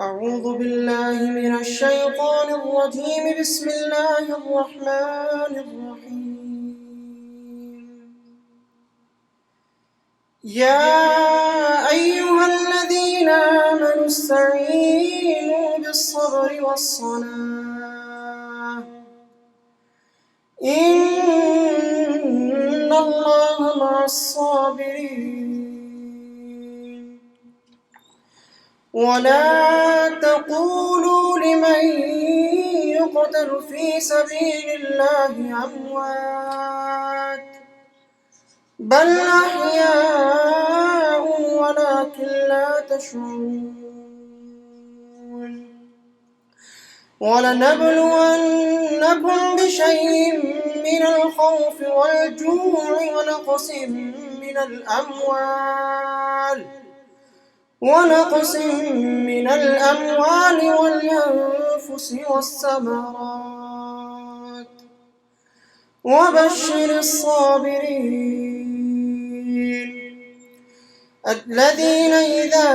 أعوذ بالله من الشيطان الرجيم. بسم الله الرحمن الرحيم. يا أيها الذين آمنوا استعينوا بالصبر والصلاة إن الله مع الصابرين. ولا تقولوا لمن يقتل في سبيل الله أموات بل أحياء ولكن لا تشعرون. ولنبلونكم بشيء من الخوف والجوع ونقص من الأموال والأنفس والثمرات وبشر الصابرين الذين إذا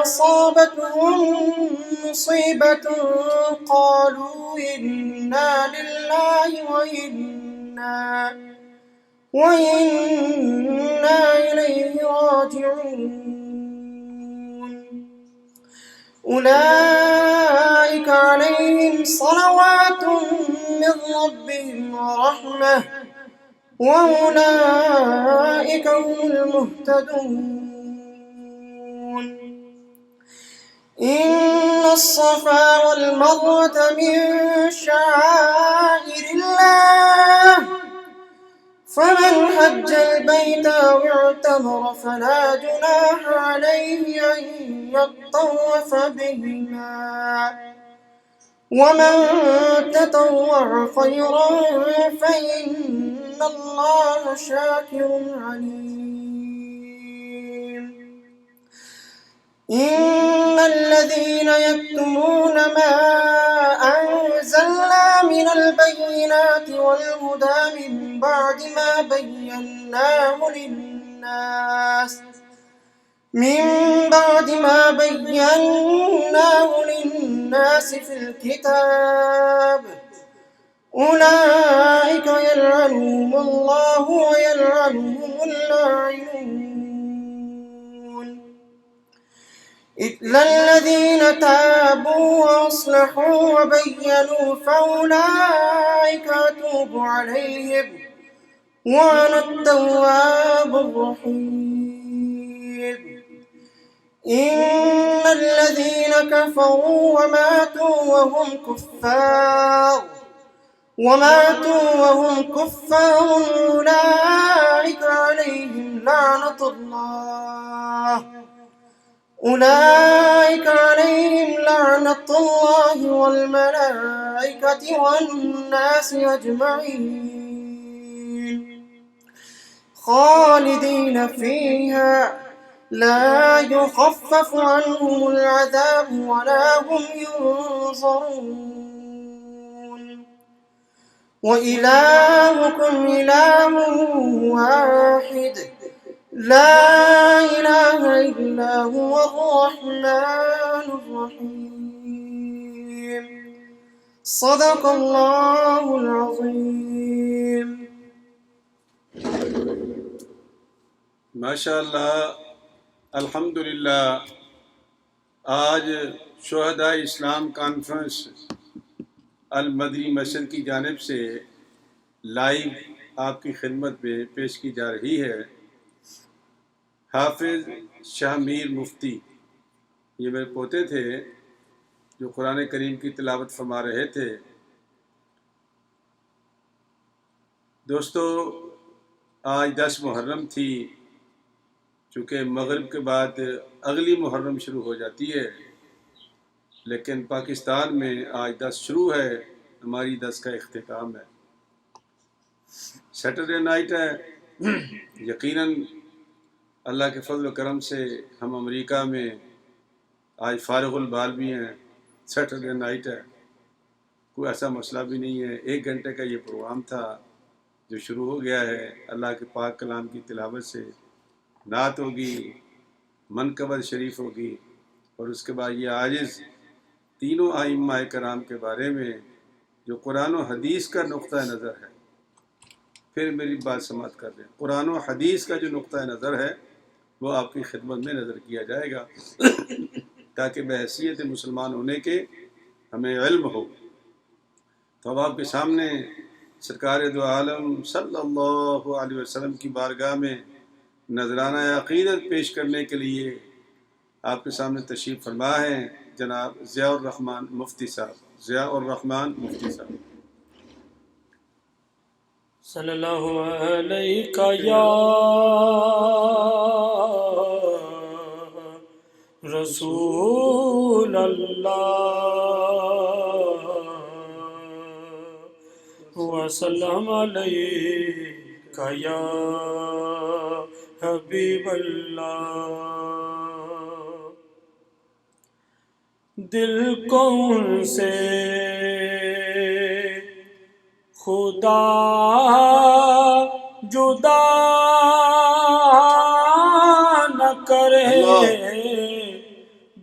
أصابتهم مصيبة قالوا إنا لله وإنا إليه راجعون. أولئك عليهم صلوات من ربهم ورحمة وأولئك هم المهتدون. إن الصفا والمروة من شعائر الله فمن حج البيت أو اعتمر فلا جناح عليه أن يطوف بهما ومن تطوع خيرا فإن الله شاكر عليم. إن الذين يكتمون ما أنزلنا من البينات والهدى من بعد ما بيناه للناس في الكتاب أولئك يلعنهم الله ويلعنهم اللاعنون إلا الذين تابوا وأصلحوا وبينوا فأولئك أتوب عليهم وأنا التواب الرحيم. إن الذين كفروا وماتوا وهم كفار أولئك عليهم لعنة الله والملائكة والناس أجمعين خالدين فيها لا يخفف عنهم العذاب ولا هم ينظرون. وإلهكم إله واحد لا إله إلا هو الرحمن الرحيم. صدق الله العظيم. ماشاء اللہ، الحمدللہ. آج شہداء اسلام کانفرنس المدنی مسجد کی جانب سے لائیو آپ کی خدمت میں پیش کی جا رہی ہے. حافظ شاہ میر مفتی، یہ میرے پوتے تھے جو قرآن کریم کی تلاوت فرما رہے تھے. دوستو، آج 10 محرم تھی. چونکہ مغرب کے بعد اگلی محرم شروع ہو جاتی ہے، لیکن پاکستان میں آج 10 شروع ہے، ہماری 10 کا اختتام ہے. سیٹرڈے نائٹ ہے. یقیناً اللہ کے فضل و کرم سے ہم امریکہ میں آج فارغ البال بھی ہیں. سیٹرڈے نائٹ ہے، کوئی ایسا مسئلہ بھی نہیں ہے. 1 گھنٹے کا یہ پروگرام تھا جو شروع ہو گیا ہے. اللہ کے پاک کلام کی تلاوت سے نعت ہوگی، منقبت شریف ہوگی، اور اس کے بعد یہ عاجز تینوں ائمہ کرام کے بارے میں جو قرآن و حدیث کا نقطہ نظر ہے، پھر میری بات سماعت کر لیں، قرآن و حدیث کا جو نقطہ نظر ہے وہ آپ کی خدمت میں نظر کیا جائے گا تاکہ بحیثیت مسلمان ہونے کے ہمیں علم ہو۔ تو اب آپ کے سامنے سرکار دو عالم صلی اللہ علیہ وسلم کی بارگاہ میں نذرانہ عقیدت پیش کرنے کے لیے آپ کے سامنے تشریف فرما ہے جناب ضیاء الرحمن مفتی صاحب، ضیاء الرحمن مفتی صاحب۔ صلی اللہ علیہ یا رسول اللہ وسلم علیک یا حبیب اللہ۔ دل کو ان سے خدا جدا نہ کرے،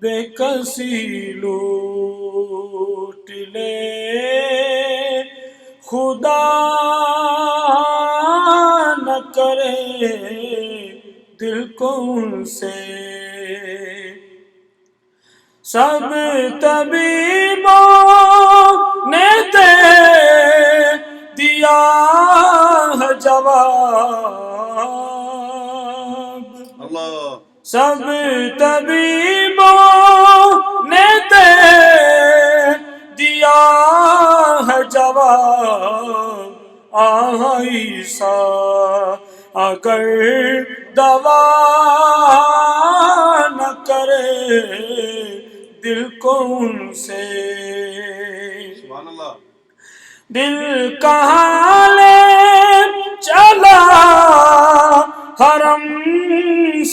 بے کسی لوٹ لے خدا نہ کرے دل کو ان سے۔ سب طبیبوں نے دیا ہے جواب، اللہ، سب طبیبوں نے دیا ہے جواب، عیسیٰ اگر دوا نہ کرے دل کو ان سے۔ سبحان اللہ۔ دل کہاں لے چلا حرم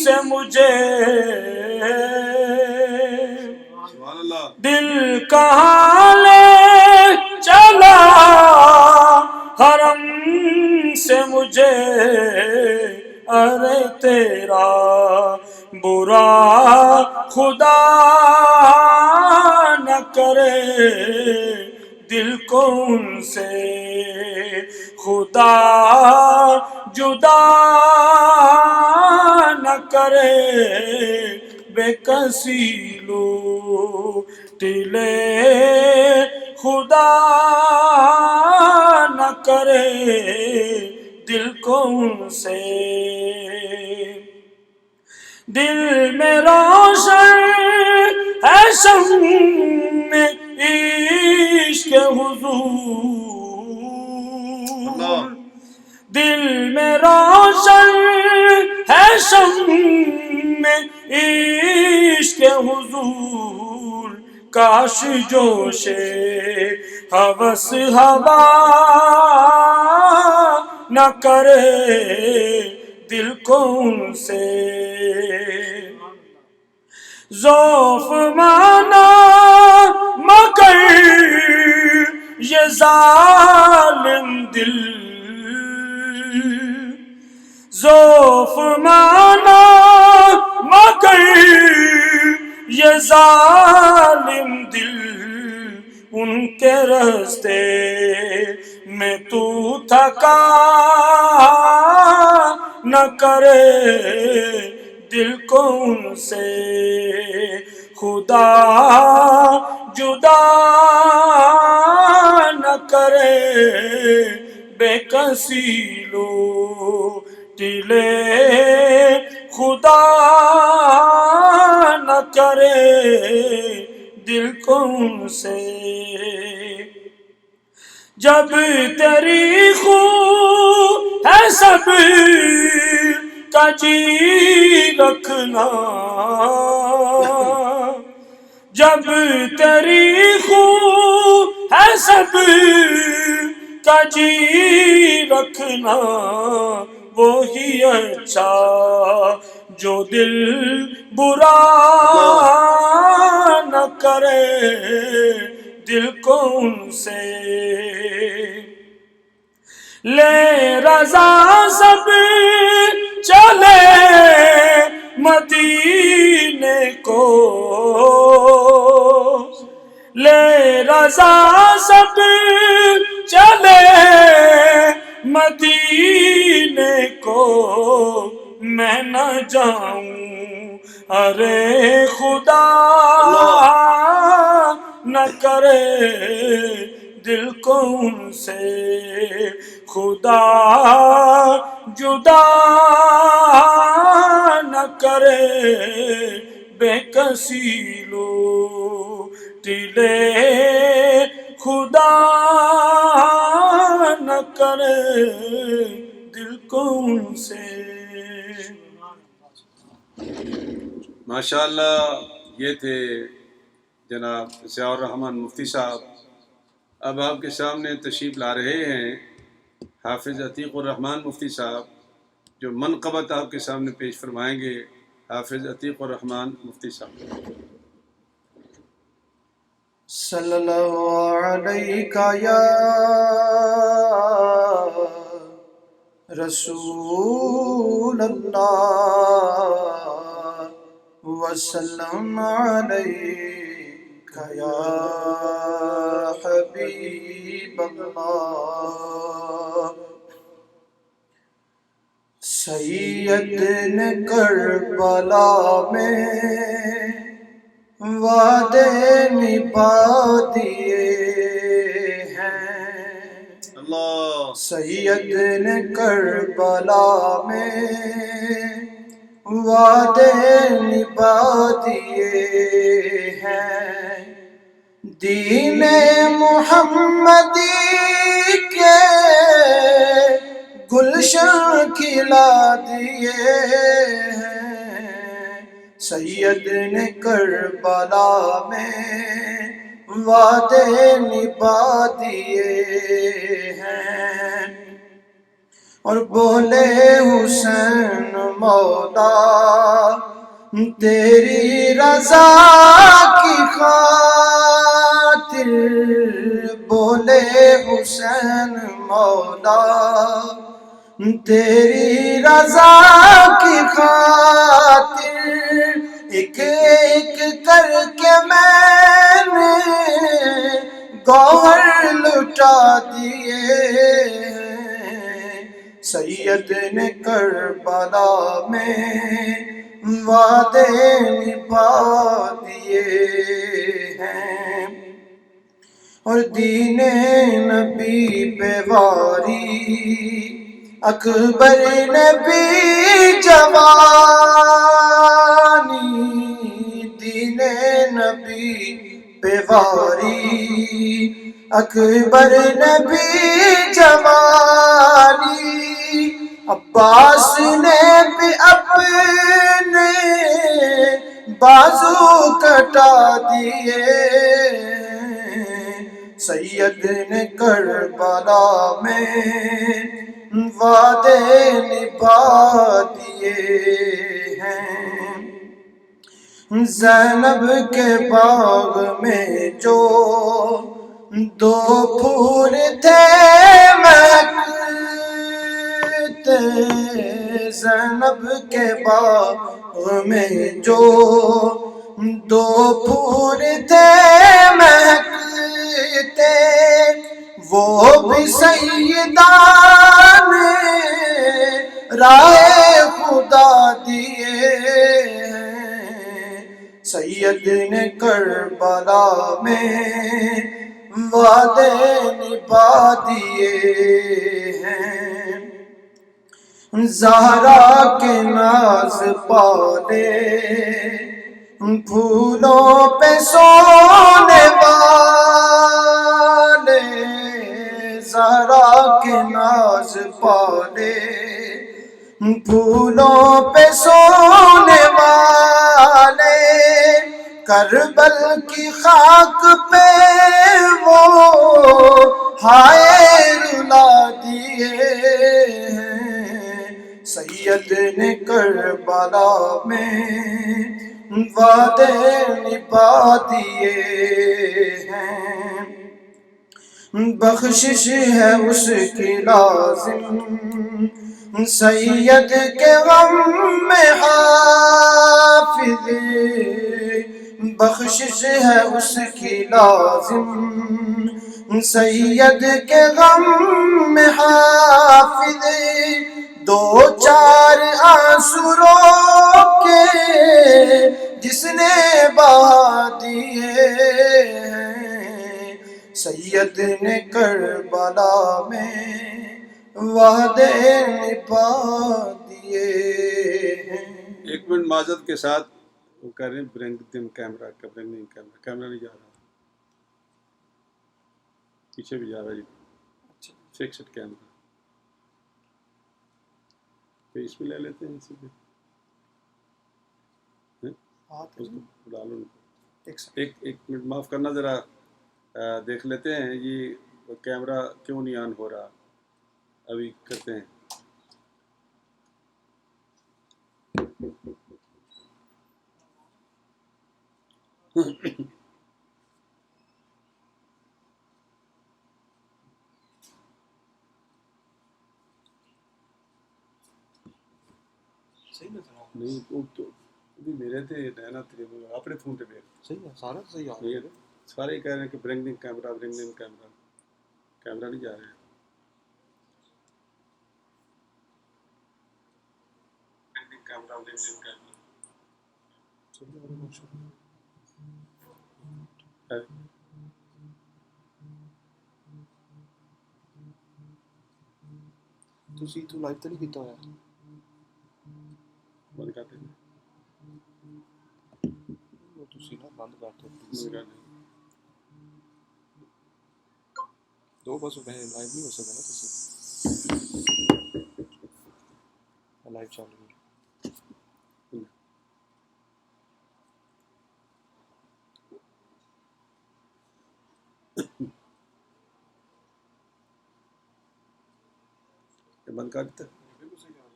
سے مجھے، سبحان اللہ۔ دل کہاں لے چلا حرم سے مجھے، ارے تیرا برا خدا نہ کرے دل کو ان سے، خدا جدا نہ کرے بے کسی لوٹ لے خدا نہ کرے دل کو ان سے۔ دل میں روشن ہے شمع عشق حضور، دل میں روشن ہے شمع عشق حضور، کاش جوش ہوس ہوا نہ کرے دل کو ان سے۔ ذوف مانا مگر یہ ظالم دل، ذوف مانا مگر یہ ظالم دل، ان کے راستے میں تو تھکا نہ کرے دل کو ان سے، خدا جدا نہ کرے بے کسی لوٹ لے خدا نہ کرے دل کو ان سے۔ جب تیری خو ہے سب کا جی رکھنا، جب تیری خو ہے سب کا جی رکھنا، وہی اچھا جو دل برا نہ کرے دل کو ان سے۔ لے رضا سب چلے مدینے کو، لے رضا سب چلے مدینے کو، میں نہ جاؤں ارے خدا نہ کرے دل کو ان سے خدا جدا نہ کرے، بے کسی لوٹ لے خدا نہ کرے دل کو ان سے۔ ماشاءاللہ یہ تھے جناب ضیاء الرحمن مفتی صاحب۔ اب آپ کے سامنے تشریف لا رہے ہیں حافظ عتیق الرحمن مفتی صاحب، جو منقبت آپ کے سامنے پیش فرمائیں گے۔ حافظ عتیق الرحمن مفتی صاحب۔ صلی اللہ علیہ یا رسول اللہ وسلم علیک یا حبیب اللہ۔ سید نے کربلا میں وعدے نبھا دیے ہیں، اللہ سید نے کربلا میں وعدے نبھا دیے ہیں، دین محمدی کے گلشن کھلا دیے ہیں، سید نے کربلا میں وعدے نبھا دیے ہیں، اور بولے حسین مولا تیری رضا کی خاطر، بولے حسین مولا تیری رضا کی خاطر، ایک ایک کر کے میں نے گوہر لٹا دیے ہیں، سید نے کربلا میں وعدے نبھا دیے ہیں، اور دین نبی پہ واری اکبر نے بھی جوانی، دین نبی پہ واری اکبر نے بھی جوانی، عباس نے بھی اپنے بازو کٹا دیے ہیں، سید نے کربلا میں وعدے نبھا دیے ہیں، زینب کے باغ میں جو دو پھول تھے مہکتے، زینب کے باغ میں جو دو پھول تھے مہکتے، وہ بھی سیدہ نے رائے خدا دیے ہیں، سید نے کربلا میں وعدے نبھا دیے ہیں، زہرا کے ناز پالے پھولوں پہ سونے والے، زہرا کے ناز پالے پھولوں پہ سونے والے، کربل کی خاک پہ وہ ہائے رلا دیے ہیں، سید نے کربلا میں وعدے نبھا دیے ہیں، بخشش ہے اس کی لازم سید کے غم میں حافظ بخشش ہے اس کی لازم، سید کے غم میں حافظ دو چار آنسو رو کے جس نے بہا دیے ہیں، سید نے کربلا میں وعدے نبھا دیے ہیں۔ ایک منٹ معذرت کے ساتھ وہ کہہ رہے ہیں برنگ دم کیمرہ کا، برنگ کیمرہ نہیں جا رہا، پیچھے بھی جا رہا ہے جی، فکسڈ کیمرہ اس میں لے لیتے ہیں، اسی پہ اس کو ڈالو ان کو۔ ایک منٹ معاف کرنا، ذرا دیکھ لیتے ہیں یہ کیمرہ کیوں نہیں آن ہو رہا، ابھی کرتے ہیں۔ نہیں وہ تو بھی میرے تھے نہنا تھے اپنے فون پہ صحیح ہے، سارا صحیح آ رہا ہے۔ سارے کہہ رہے ہیں کہ برنگ کیمرہ کیمرہ نہیں جا رہے ہیں۔ ਤੁਸੀਂ ਤੋਂ ਲਾਈਵ ਤਾਂ ਨਹੀਂ ਕੀਤਾ ਹੋਇਆ؟ بند کر دیں ਉਹ ਤੁਸੀਂ ਨਾ ਬੰਦ ਕਰ ਦਿਓ بند پلیز۔ کر دیں۔ دو بس میں لائیو نہیں ہو سکا نا ਤੁਸੀਂ، لائیو چل رہی ہے۔ بند کر دیتا بالکل صحیح آ رہا ہے،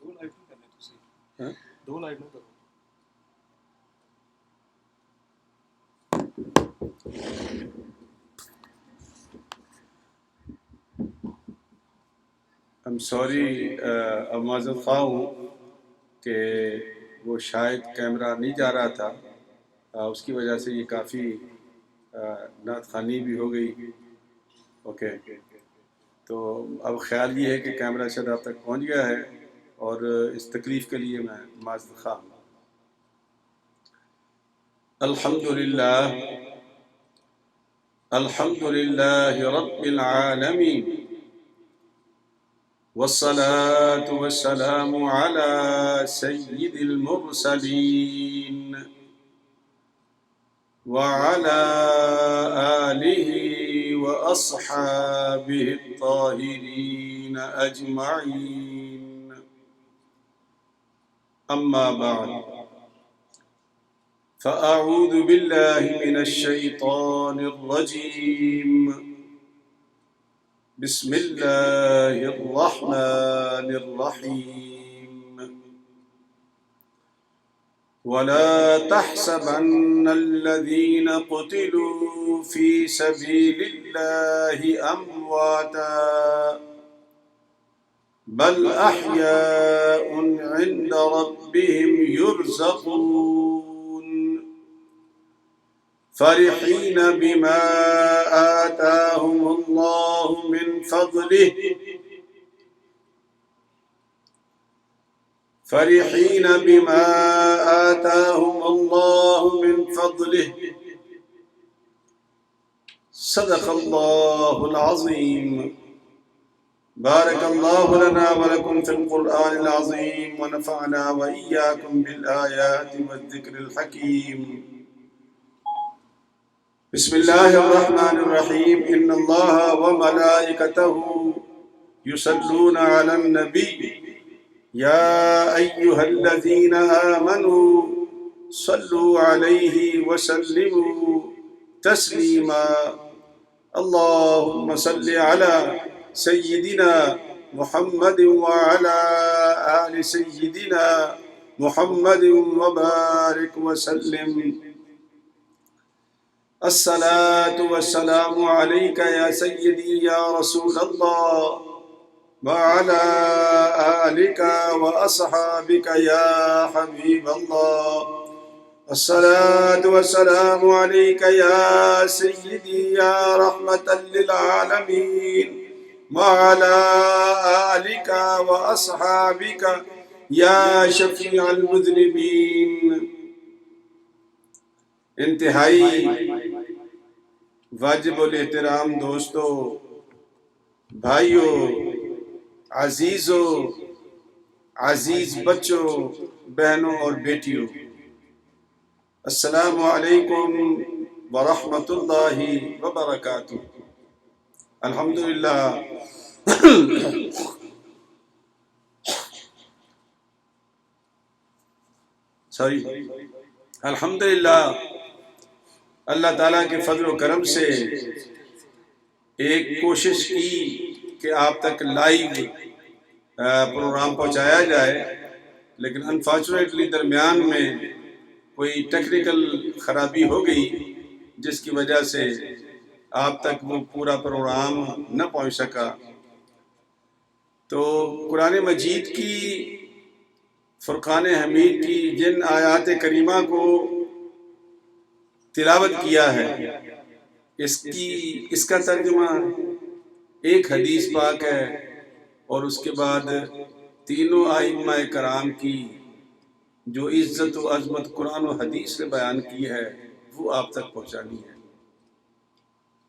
دو لائیو نہیں کرنے ਤੁਸੀਂ، ہے۔ دو لائیو نہ کرو۔ I'm sorry اب معذرت خواہ ہوں کہ وہ شاید کیمرہ نہیں جا رہا تھا، اس کی وجہ سے یہ کافی نعت خوانی بھی ہو گئی۔ اوکے، تو اب خیال یہ ہے کہ کیمرہ شاید آپ تک پہنچ گیا ہے، اور اس تکلیف کے لیے میں معذرت خواہ ہوں۔ الحمدللہ رب العالمین، والصلاة والسلام على سيد المرسلين وعلى آله وأصحابه الطاهرين أجمعين، أما بعد، فأعوذ بالله من الشيطان الرجيم، بسم الله الرحمن الرحيم، ولا تحسبن الذين قتلوا في سبيل الله أمواتا بل أحياء عند ربهم يرزقون، فرحين بما آتاهم الله من فضله صدق الله العظيم۔ بارك الله لنا ولكم في القرآن العظيم، ونفعنا وإياكم بالآيات والذكر الحكيم۔ بسم الله الرحمن الرحيم، إن الله وملائكته يصلون على النبي، يا أيها الذين آمنوا صلوا عليه وسلموا تسليما، اللهم صل على سيدنا محمد وعلى آل سيدنا محمد وبارك وسلم۔ الصلاة والسلام عليك يا سيدي يا رسول الله، وعلى آلك وأصحابك يا حبيب الله. الصلاة والسلام عليك يا سيدي يا رحمة للعالمين وعلى آلك وأصحابك يا شفيع المذنبين. انتہائی واجب الاحترام دوستو، بھائیوں، عزیزوں، عزیز بچوں، بہنوں اور بیٹیوں، السلام علیکم ورحمۃ اللہ وبرکاتہ. الحمدللہ الحمدللہ اللہ تعالیٰ کے فضل و کرم سے ایک کوشش کی کہ آپ تک لائیو پروگرام پہنچایا جائے، لیکن انفارچونیٹلی درمیان میں کوئی ٹیکنیکل خرابی ہو گئی جس کی وجہ سے آپ تک وہ پورا پروگرام نہ پہنچ سکا. تو قرآن مجید کی فرقان حمید کی جن آیات کریمہ کو تلاوت کیا ہے، اس کا ترجمہ ایک حدیث پاک ہے، اور اس کے بعد تینوں ائمہ کرام کی جو عزت و عظمت قرآن و حدیث سے بیان کی ہے وہ آپ تک پہنچانی ہے.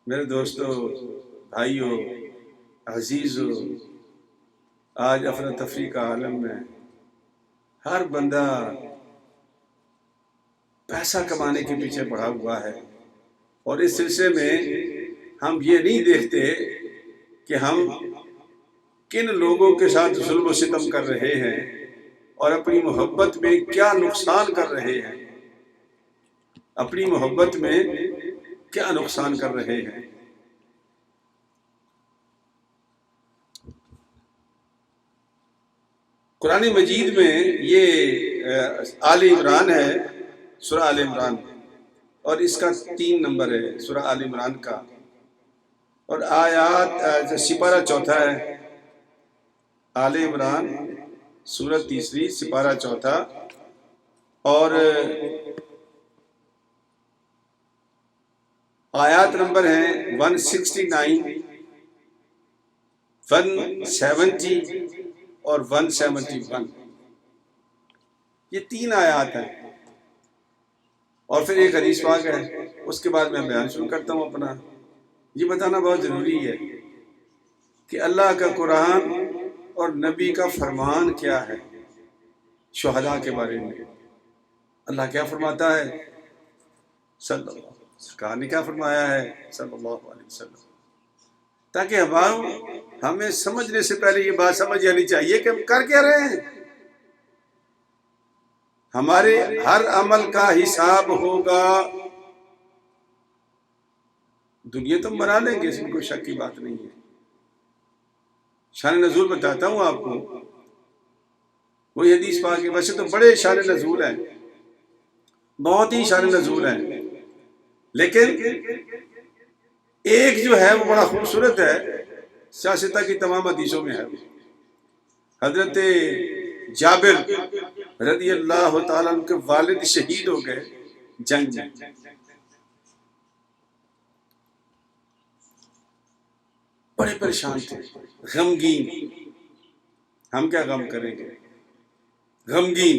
میرے دوستو، بھائیوں، عزیزو، آج افراتفری کا عالم میں ہر بندہ پیسہ کمانے کے پیچھے پڑا ہوا ہے، اور اس سلسلے میں ہم یہ نہیں دیکھتے کہ ہم کن لوگوں کے ساتھ ظلم و ستم کر رہے ہیں اور اپنی محبت میں کیا نقصان کر رہے ہیں، اپنی محبت میں کیا نقصان کر رہے ہیں. قرآن مجید میں یہ آل عمران ہے، سورہ آل عمران، اور اس کا 3 نمبر ہے سورہ آل عمران کا، اور آیات سپارہ 4 ہے. آل عمران سورہ 3 سپارہ 4 اور آیات نمبر ہیں 169 170 اور 171. یہ 3 آیات ہیں، اور پھر ایک حدیث پاک ہے. اس کے بعد میں بیان شروع کرتا ہوں اپنا. یہ بتانا بہت ضروری ہے کہ اللہ کا قرآن اور نبی کا فرمان کیا ہے شہداء کے بارے میں. اللہ کیا فرماتا ہے، سرکار نے کیا فرمایا ہے صلی اللہ علیہ وسلم، تاکہ ہمیں سمجھنے سے پہلے یہ بات سمجھ جانی چاہیے کہ ہم کر کیا رہے ہیں. ہمارے ہر عمل کا حساب ہوگا. دنیا تو بنا لیں گے، اس میں کوئی شک کی بات نہیں ہے. شان نزول بتاتا ہوں آپ کو، وہی حدیث پاک ہے. ویسے تو بڑے شان نزول ہیں، بہت ہی شان نزول ہیں، لیکن ایک جو ہے وہ بڑا خوبصورت ہے، سیاستہ کی تمام حدیثوں میں ہے. حضرت جابر رضی اللہ تعالیٰ عنہ کے والد شہید ہو گئے جنگ میں. بڑے پریشان تھے، غمگین. ہم کیا غم کریں گے، غمگین.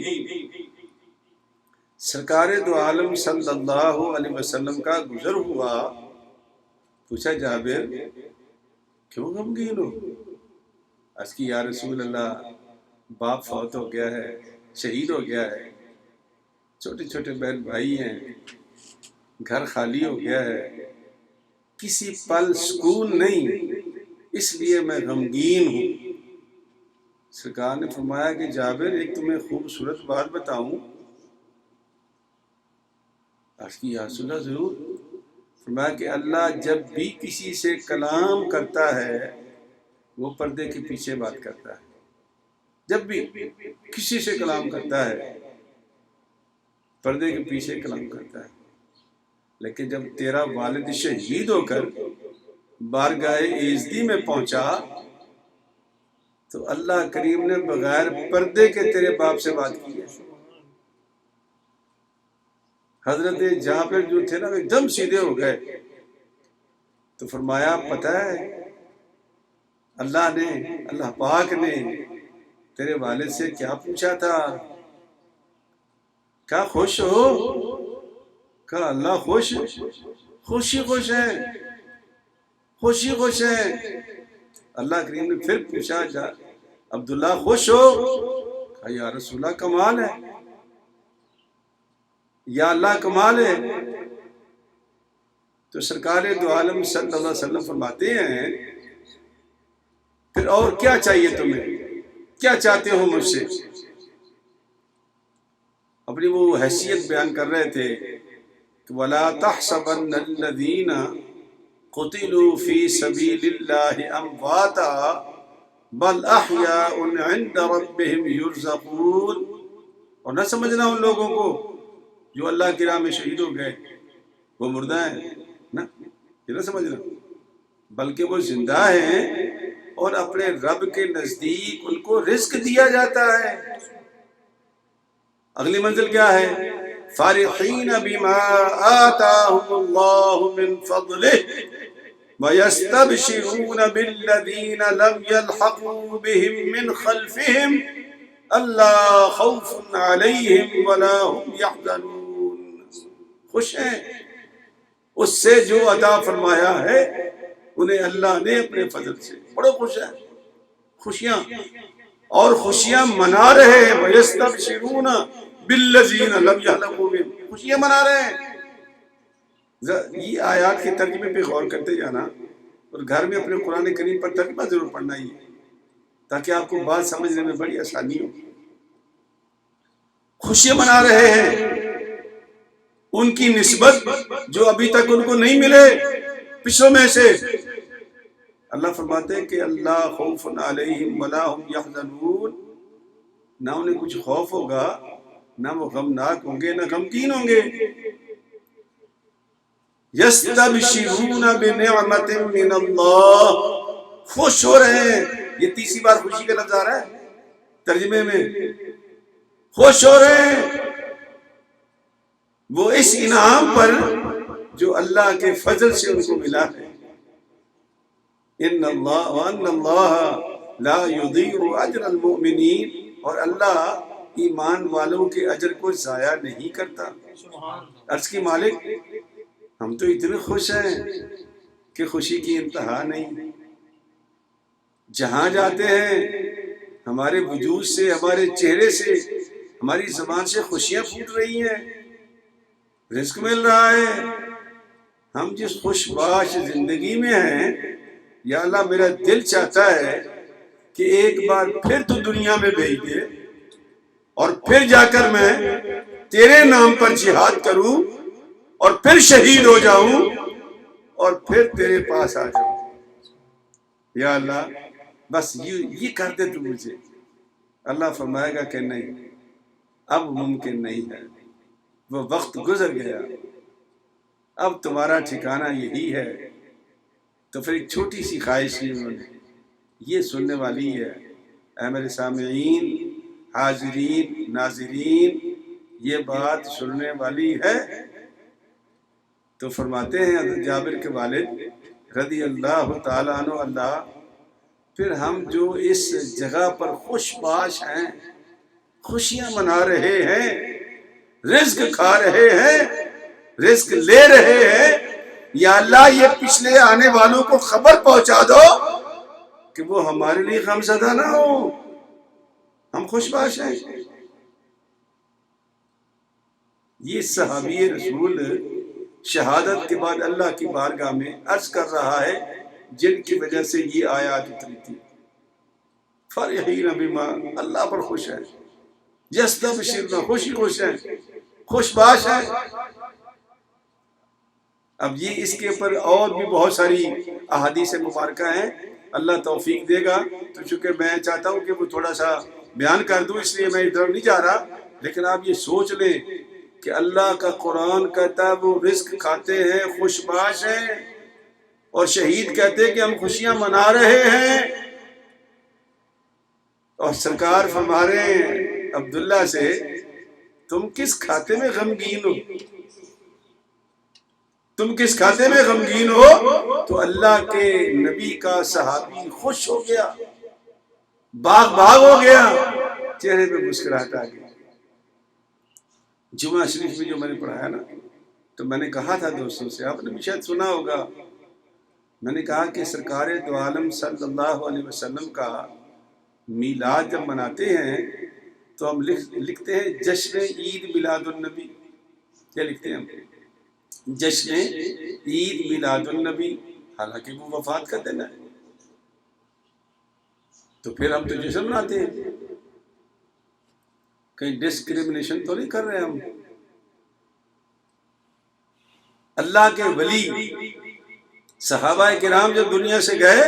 سرکار دو عالم صلی اللہ علیہ وسلم کا گزر ہوا. پوچھا جابر کیوں غمگین ہو؟ عرض کی یا رسول اللہ، باپ فوت ہو گیا ہے، شہید ہو گیا ہے، چھوٹے چھوٹے بہن بھائی ہیں، گھر خالی ہو گیا ہے، کسی پل سکون نہیں، اس لیے میں غمگین ہوں. سرکار نے فرمایا کہ جابر ایک تمہیں خوبصورت بات بتاؤں؟ عرض کی یا رسول اللہ ضرور. فرمایا کہ اللہ جب بھی کسی سے کلام کرتا ہے وہ پردے کے پیچھے بات کرتا ہے. جب بھی کسی سے کلام کرتا ہے پردے کے پیچھے کلام کرتا ہے. لیکن جب تیرا والد شہید ہو کر بارگاہ ایزدی میں پہنچا تو اللہ کریم نے بغیر پردے کے تیرے باپ سے بات کی ہے. حضرت جابر جو تھے نا وہ ایک دم سیدھے ہو گئے. تو فرمایا پتہ ہے اللہ پاک نے تیرے والد سے کیا پوچھا تھا؟ کیا خوش ہو؟ کہا اللہ خوش ہے. اللہ کریم نے پھر پوچھا عبداللہ خوش ہو؟ کہا یا رسول اللہ کمال ہے، یا اللہ کمال ہے. تو سرکار دو عالم صلی اللہ علیہ وسلم فرماتے ہیں پھر اور کیا چاہیے تمہیں، کیا چاہتے ہو مجھ سے؟ اپنی وہ حیثیت بیان کر رہے تھے کہ وَلَا تَحْسَبَنَّ الَّذِينَ قُتِلُوا فِي سَبِيلِ اللَّهِ أَمْوَاتًا بَلْ أَحْيَاءٌ عِنْدَ رَبِّهِمْ يُرْزَقُونَ. اور نہ سمجھنا ان لوگوں کو جو اللہ کی راہ میں شہید ہو گئے وہ مردہ ہیں، نا یہ نہ سمجھنا، بلکہ وہ زندہ ہیں اور اپنے رب کے نزدیک ان کو رزق دیا جاتا ہے. اگلی منزل کیا ہے؟ فارحین بما آتاہم اللہ من فضلہ ویستبشرون بالذین لم یلحقوا بهم من خلفہم اللہ خوف علیہم ولا هم یحزنون. خوش ہیں اس سے جو عطا فرمایا ہے انہیں اللہ نے اپنے فضل سے، بڑے خوش ہیں، خوشیاں اور خوشیاں منا رہے ہیں. وَيَسْتَبْشِرُونَ بِالَّذِينَ لَمْ يَحْلَقُوا بِهِمْ، خوشیاں منا رہے ہیں. یہ آیات کے ترجمے پہ غور کرتے جانا اور گھر میں اپنے قرآن کریم پر ترجمہ ضرور پڑھنا ہی ہے تاکہ آپ کو بات سمجھنے میں بڑی آسانی ہو. خوشیاں منا رہے ہیں ان کی نسبت جو ابھی تک ان کو نہیں ملے پچھلوں میں سے. اللہ فرماتے ہیں کہ اللہ خوف علیہم ولا هم یحزنون، نہ انہیں کچھ خوف ہوگا، نہ وہ غمناک ہوں گے، نہ غمگین ہوں گے. یستبشرون بنعمت من اللہ، خوش ہو رہے ہیں. یہ تیسری بار خوشی کا لفظ آ رہا ہے ترجمے میں. خوش ہو رہے ہیں وہ اس انعام پر جو اللہ کے فضل سے ان کو ملا ہے. ان اللہ وان اللہ لا یضیع اجر المؤمنین، اور اللہ ایمان والوں کے اجر کو ضائع نہیں کرتا. عرض کی مالک ہم تو اتنے خوش ہیں کہ خوشی کی انتہا نہیں. جہاں جاتے ہیں ہمارے وجود سے، ہمارے چہرے سے، ہماری زبان سے خوشیاں پھوٹ رہی ہیں، رزق مل رہا ہے. ہم جس خوش باش زندگی میں ہیں، یا اللہ میرا دل چاہتا ہے کہ ایک بار پھر تو دنیا میں بھیج دے اور پھر جا کر میں تیرے نام پر جہاد کروں اور پھر شہید ہو جاؤں اور پھر تیرے پاس آ جاؤں. یا اللہ بس یہ کر دے تو مجھے. اللہ فرمائے گا کہ نہیں، اب ممکن نہیں ہے، وہ وقت گزر گیا، اب تمہارا ٹھکانہ یہی ہے. تو پھر ایک چھوٹی سی خواہش کی انہوں نے، یہ سننے والی ہے اے میرے سامعین، حاضرین، ناظرین، یہ بات سننے والی ہے. تو فرماتے ہیں حضرت جابر کے والد رضی اللہ تعالیٰ عنہ، اللہ پھر ہم جو اس جگہ پر خوش باش ہیں، خوشیاں منا رہے ہیں، رزق کھا رہے ہیں، رزق لے رہے ہیں، یا اللہ یہ پچھلے آنے والوں کو خبر پہنچا دو کہ وہ ہمارے لیے غم زدہ نہ ہو، ہم خوش باش ہیں. یہ صحابی رسول شہادت کے بعد اللہ کی بارگاہ میں عرض کر رہا ہے جن کی وجہ سے یہ آیات اتری تھی. فرحین بما، اللہ پر خوش ہے. یستبشرون، خوش ہیں، خوش باش ہیں. اب یہ اس کے اوپر اور بھی بہت ساری احادیث مبارکہ ہیں، اللہ توفیق دے گا. تو چونکہ میں چاہتا ہوں کہ وہ تھوڑا سا بیان کر دوں، اس لیے میں ادھر نہیں جا رہا، لیکن آپ یہ سوچ لیں کہ اللہ کا قرآن کہتا ہے وہ رزق کھاتے ہیں، خوش باش ہیں، اور شہید کہتے ہیں کہ ہم خوشیاں منا رہے ہیں. اور سرکار فرما رہے ہیں عبداللہ سے تم کس کھاتے میں غمگین ہو، تم کس کھاتے میں غمگین ہو؟ تو اللہ کے نبی کا صحابی خوش ہو گیا، باغ ہو گیا، چہرے پہ مسکراہٹ آ گئی۔ جمعہ شریف میں جو میں نے پڑھایا نا، تو میں نے کہا تھا دوستوں سے، آپ نے بھی شاید سنا ہوگا، میں نے کہا کہ سرکار دو عالم صلی اللہ علیہ وسلم کا میلاد جب مناتے ہیں تو ہم لکھتے ہیں جشن عید میلاد النبی۔ کیا لکھتے ہیں ہم؟ جشن عید میلاد النبی، حالانکہ وہ وفات کا دن ہے، تو پھر ہم تو جشن مناتے ہیں، کہیں ڈسکریمنیشن تو نہیں کر رہے ہم۔ اللہ کے ولی صحابہ کرام جب دنیا سے گئے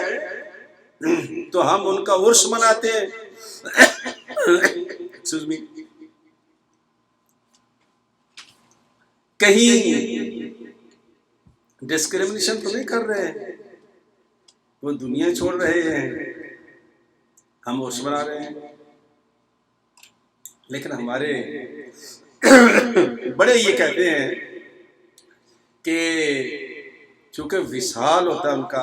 تو ہم ان کا عرس مناتے ہیں۔ کہیں ڈسکریمنیشن تو نہیں کر رہے ہیں، وہ دنیا چھوڑ رہے ہیں، ہم عرس منا رہے ہیں۔ لیکن ہمارے بڑے یہ کہتے ہیں کہ چونکہ وصال ہوتا ہے ان کا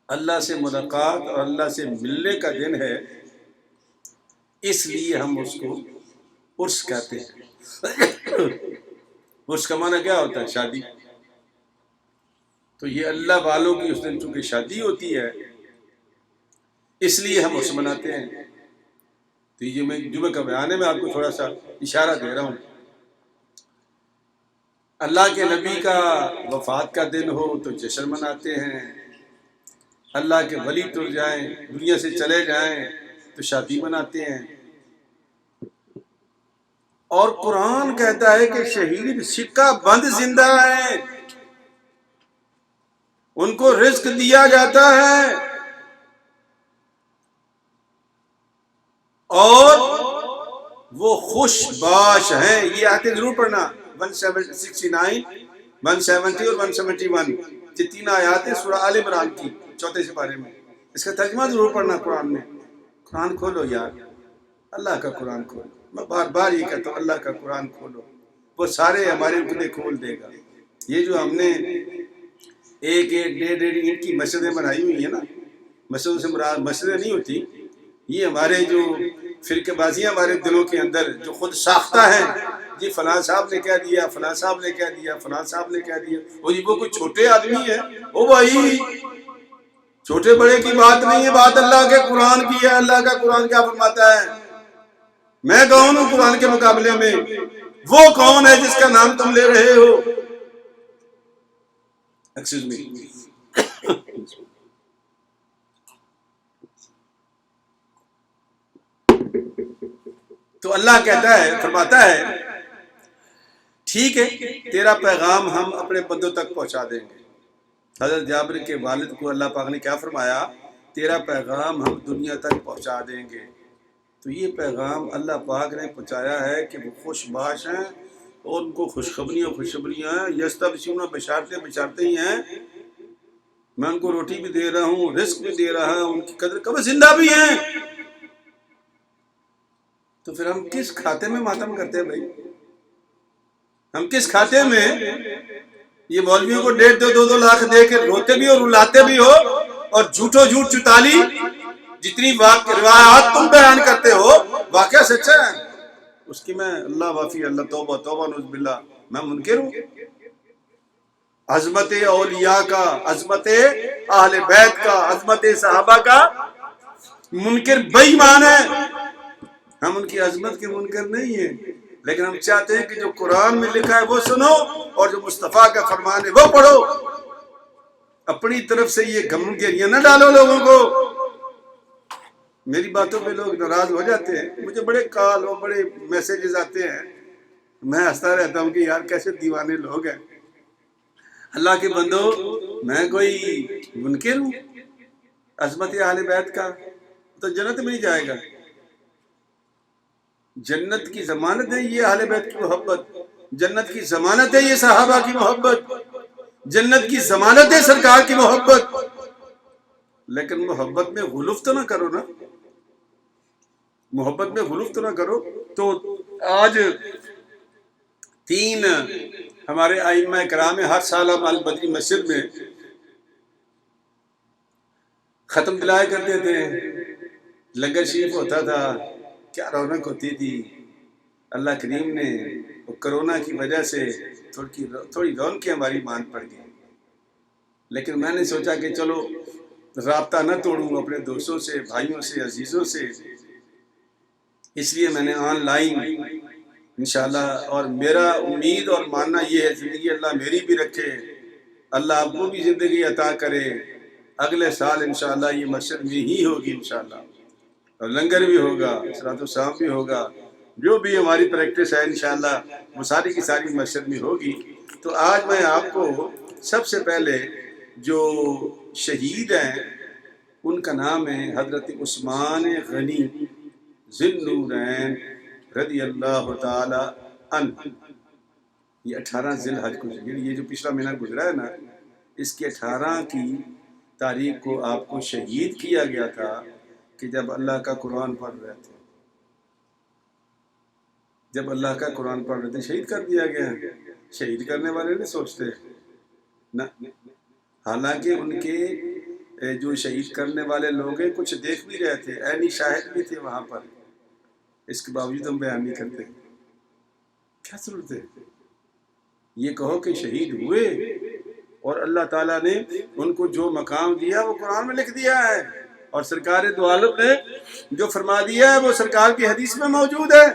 اللہ سے ملاقات اور اللہ سے ملنے کا دن ہے، اس لیے ہم اس کو عرس کہتے ہیں۔ عرس کا معنی کیا ہوتا ہے؟ شادی۔ تو یہ اللہ والوں کی اس دن چونکہ شادی ہوتی ہے اس لیے ہم عرس مناتے ہیں۔ تو یہ میں جمعہ کا بیان ہے، میں آپ کو تھوڑا سا اشارہ دے رہا ہوں۔ اللہ کے نبی کا وفات کا دن ہو تو جشن مناتے ہیں، اللہ کے ولی ٹر جائیں، دنیا سے چلے جائیں تو شادی مناتے ہیں۔ اور قرآن کہتا ہے کہ شہید سکہ بند زندہ ہیں، ان کو رزق دیا جاتا ہے، اور وہ خوش باش ہیں۔ یہ آیتیں ضرور پڑھنا، 169، 170 اور 171، یہ تین آیات ہیں سورہ آل عمران کی 4 سپارے میں۔ اس کا ترجمہ ضرور پڑھنا قرآن میں۔ قرآن کھولو یار، اللہ کا قرآن کھولو، میں بار بار یہ کہتا ہوں، اللہ کا قرآن کھولو، وہ سارے ہمارے عقدے کھول دے گا۔ یہ جو ہم نے ایک ڈیڑھ اینٹ کی مسجدیں بنائی ہوئی ہیں نا، مسجدوں سے مراد مسجدیں نہیں ہوتی، یہ ہمارے جو فرقے بازیاں ہمارے دلوں کے اندر جو خود ساختہ ہیں، جی فلاں صاحب نے کہہ دیا، فلاں صاحب نے کہہ دیا، فلاں صاحب نے کہہ دیا، وہ جی وہ کوئی چھوٹے آدمی ہے، او بھائی چھوٹے بڑے کی بات نہیں ہے، بات اللہ کے قرآن کی ہے۔ اللہ کا قرآن کیا فرماتا ہے؟ میں کون ہوں قرآن کے مقابلے میں؟ وہ کون ہے جس کا نام تم لے رہے ہو؟ Excuse me. تو اللہ کہتا ہے، فرماتا ہے ٹھیک ہے تیرا پیغام ہم اپنے بندوں تک پہنچا دیں گے۔ حضرت جابر کے والد کو اللہ پاک نے کیا فرمایا؟ تیرا پیغام ہم دنیا تک پہنچا دیں گے۔ تو یہ پیغام اللہ پاک نے پہنچایا ہے کہ وہ خوش باش ہیں اور ان کو خوشخبریاں ہیں، یستبشرون، بشارتیں ہی ہیں۔ میں ان کو روٹی بھی دے رہا ہوں، رزق بھی دے رہا ہوں، ان کی قدر کبھی زندہ بھی ہیں۔ تو پھر ہم کس کھاتے میں ماتم کرتے ہیں بھائی؟ ہم کس کھاتے میں یہ مولویوں کو 1.5-2 لاکھ دے کے روتے بھی اور رلاتے بھی ہو، اور جھوٹو جھوٹ چتالی جتنی روایات تم بیان کرتے ہو واقعہ سچا ہے، اس کی میں اللہ معافی، اللہ توبہ توبہ نعوذ باللہ، میں منکر ہوں۔ عظمت اولیاء کا، عظمت اہل بیت کا، عظمت صحابہ کا منکر بے ایمان ہے۔ ہم ان کی عظمت کے منکر نہیں ہیں، لیکن ہم چاہتے ہیں کہ جو قرآن میں لکھا ہے وہ سنو، اور جو مصطفیٰ کا فرمان ہے وہ پڑھو۔ اپنی طرف سے یہ غم گیریاں نہ ڈالو لوگوں کو۔ میری باتوں پہ لوگ ناراض ہو جاتے ہیں، مجھے بڑے کال اور بڑے میسیجز آتے ہیں، میں ہنستا رہتا ہوں کہ یار کیسے دیوانے لوگ ہیں۔ اللہ کے بندو، میں کوئی منکر ہوں عظمت اہل بیت کا؟ تو جنت میں نہیں جائے گا۔ جنت کی ضمانت ہے یہ اہل بیت کی محبت، جنت کی ضمانت ہے یہ صحابہ کی محبت، جنت کی ضمانت ہے سرکار کی محبت۔ لیکن محبت میں غلوف تو نہ کرو نا، محبت میں غلوف تو نہ کرو. تو آج 3 ہمارے ائمہ کرام ہر سال ہم البدری مسجد میں ختم دلائے کرتے تھے، لنگر شریف ہوتا تھا، کیا رونق ہوتی تھی. اللہ کریم نے کرونا کی وجہ سے تھوڑی رونقیں ہماری مان پڑ گئی، لیکن میں نے سوچا کہ چلو رابطہ نہ توڑوں اپنے دوستوں سے، بھائیوں سے، عزیزوں سے، اس لیے میں نے آن لائن انشاءاللہ. اور میرا امید اور ماننا یہ ہے زندگی اللہ میری بھی رکھے، اللہ آپ کو بھی زندگی عطا کرے. اگلے سال انشاءاللہ یہ مسجد میں ہی ہوگی انشاءاللہ، اور لنگر بھی ہوگا، صلاۃ السلام بھی ہوگا، جو بھی ہماری پریکٹس ہے انشاءاللہ وہ ساری کی ساری مسجد میں ہوگی. تو آج میں آپ کو سب سے پہلے جو شہید ہیں ان کا نام ہے حضرت عثمان غنی ذی النورین رضی اللہ تعالی عنہ. یہ 18 ذی الحج کو، یہ جو پچھلا مہینہ گزرا ہے نا، اس کی 18 کی تاریخ کو آپ کو شہید کیا گیا تھا کہ جب اللہ کا قرآن پڑھ رہے تھے، جب اللہ کا قرآن پڑھ رہے تھے شہید کر دیا گیا. شہید کرنے والے نہیں سوچتے نہ، حالانکہ ان کے جو شہید کرنے والے لوگ ہیں کچھ دیکھ بھی رہے تھے، عینی شاہد بھی تھے وہاں پر، اس کے باوجود ہم بیان نہیں کرتے. کیا ضرورت ہے؟ یہ کہو کہ شہید ہوئے اور اللہ تعالیٰ نے ان کو جو مقام دیا وہ قرآن میں لکھ دیا ہے، اور سرکار دو عالم نے جو فرما دیا ہے وہ سرکار کی حدیث میں موجود ہے.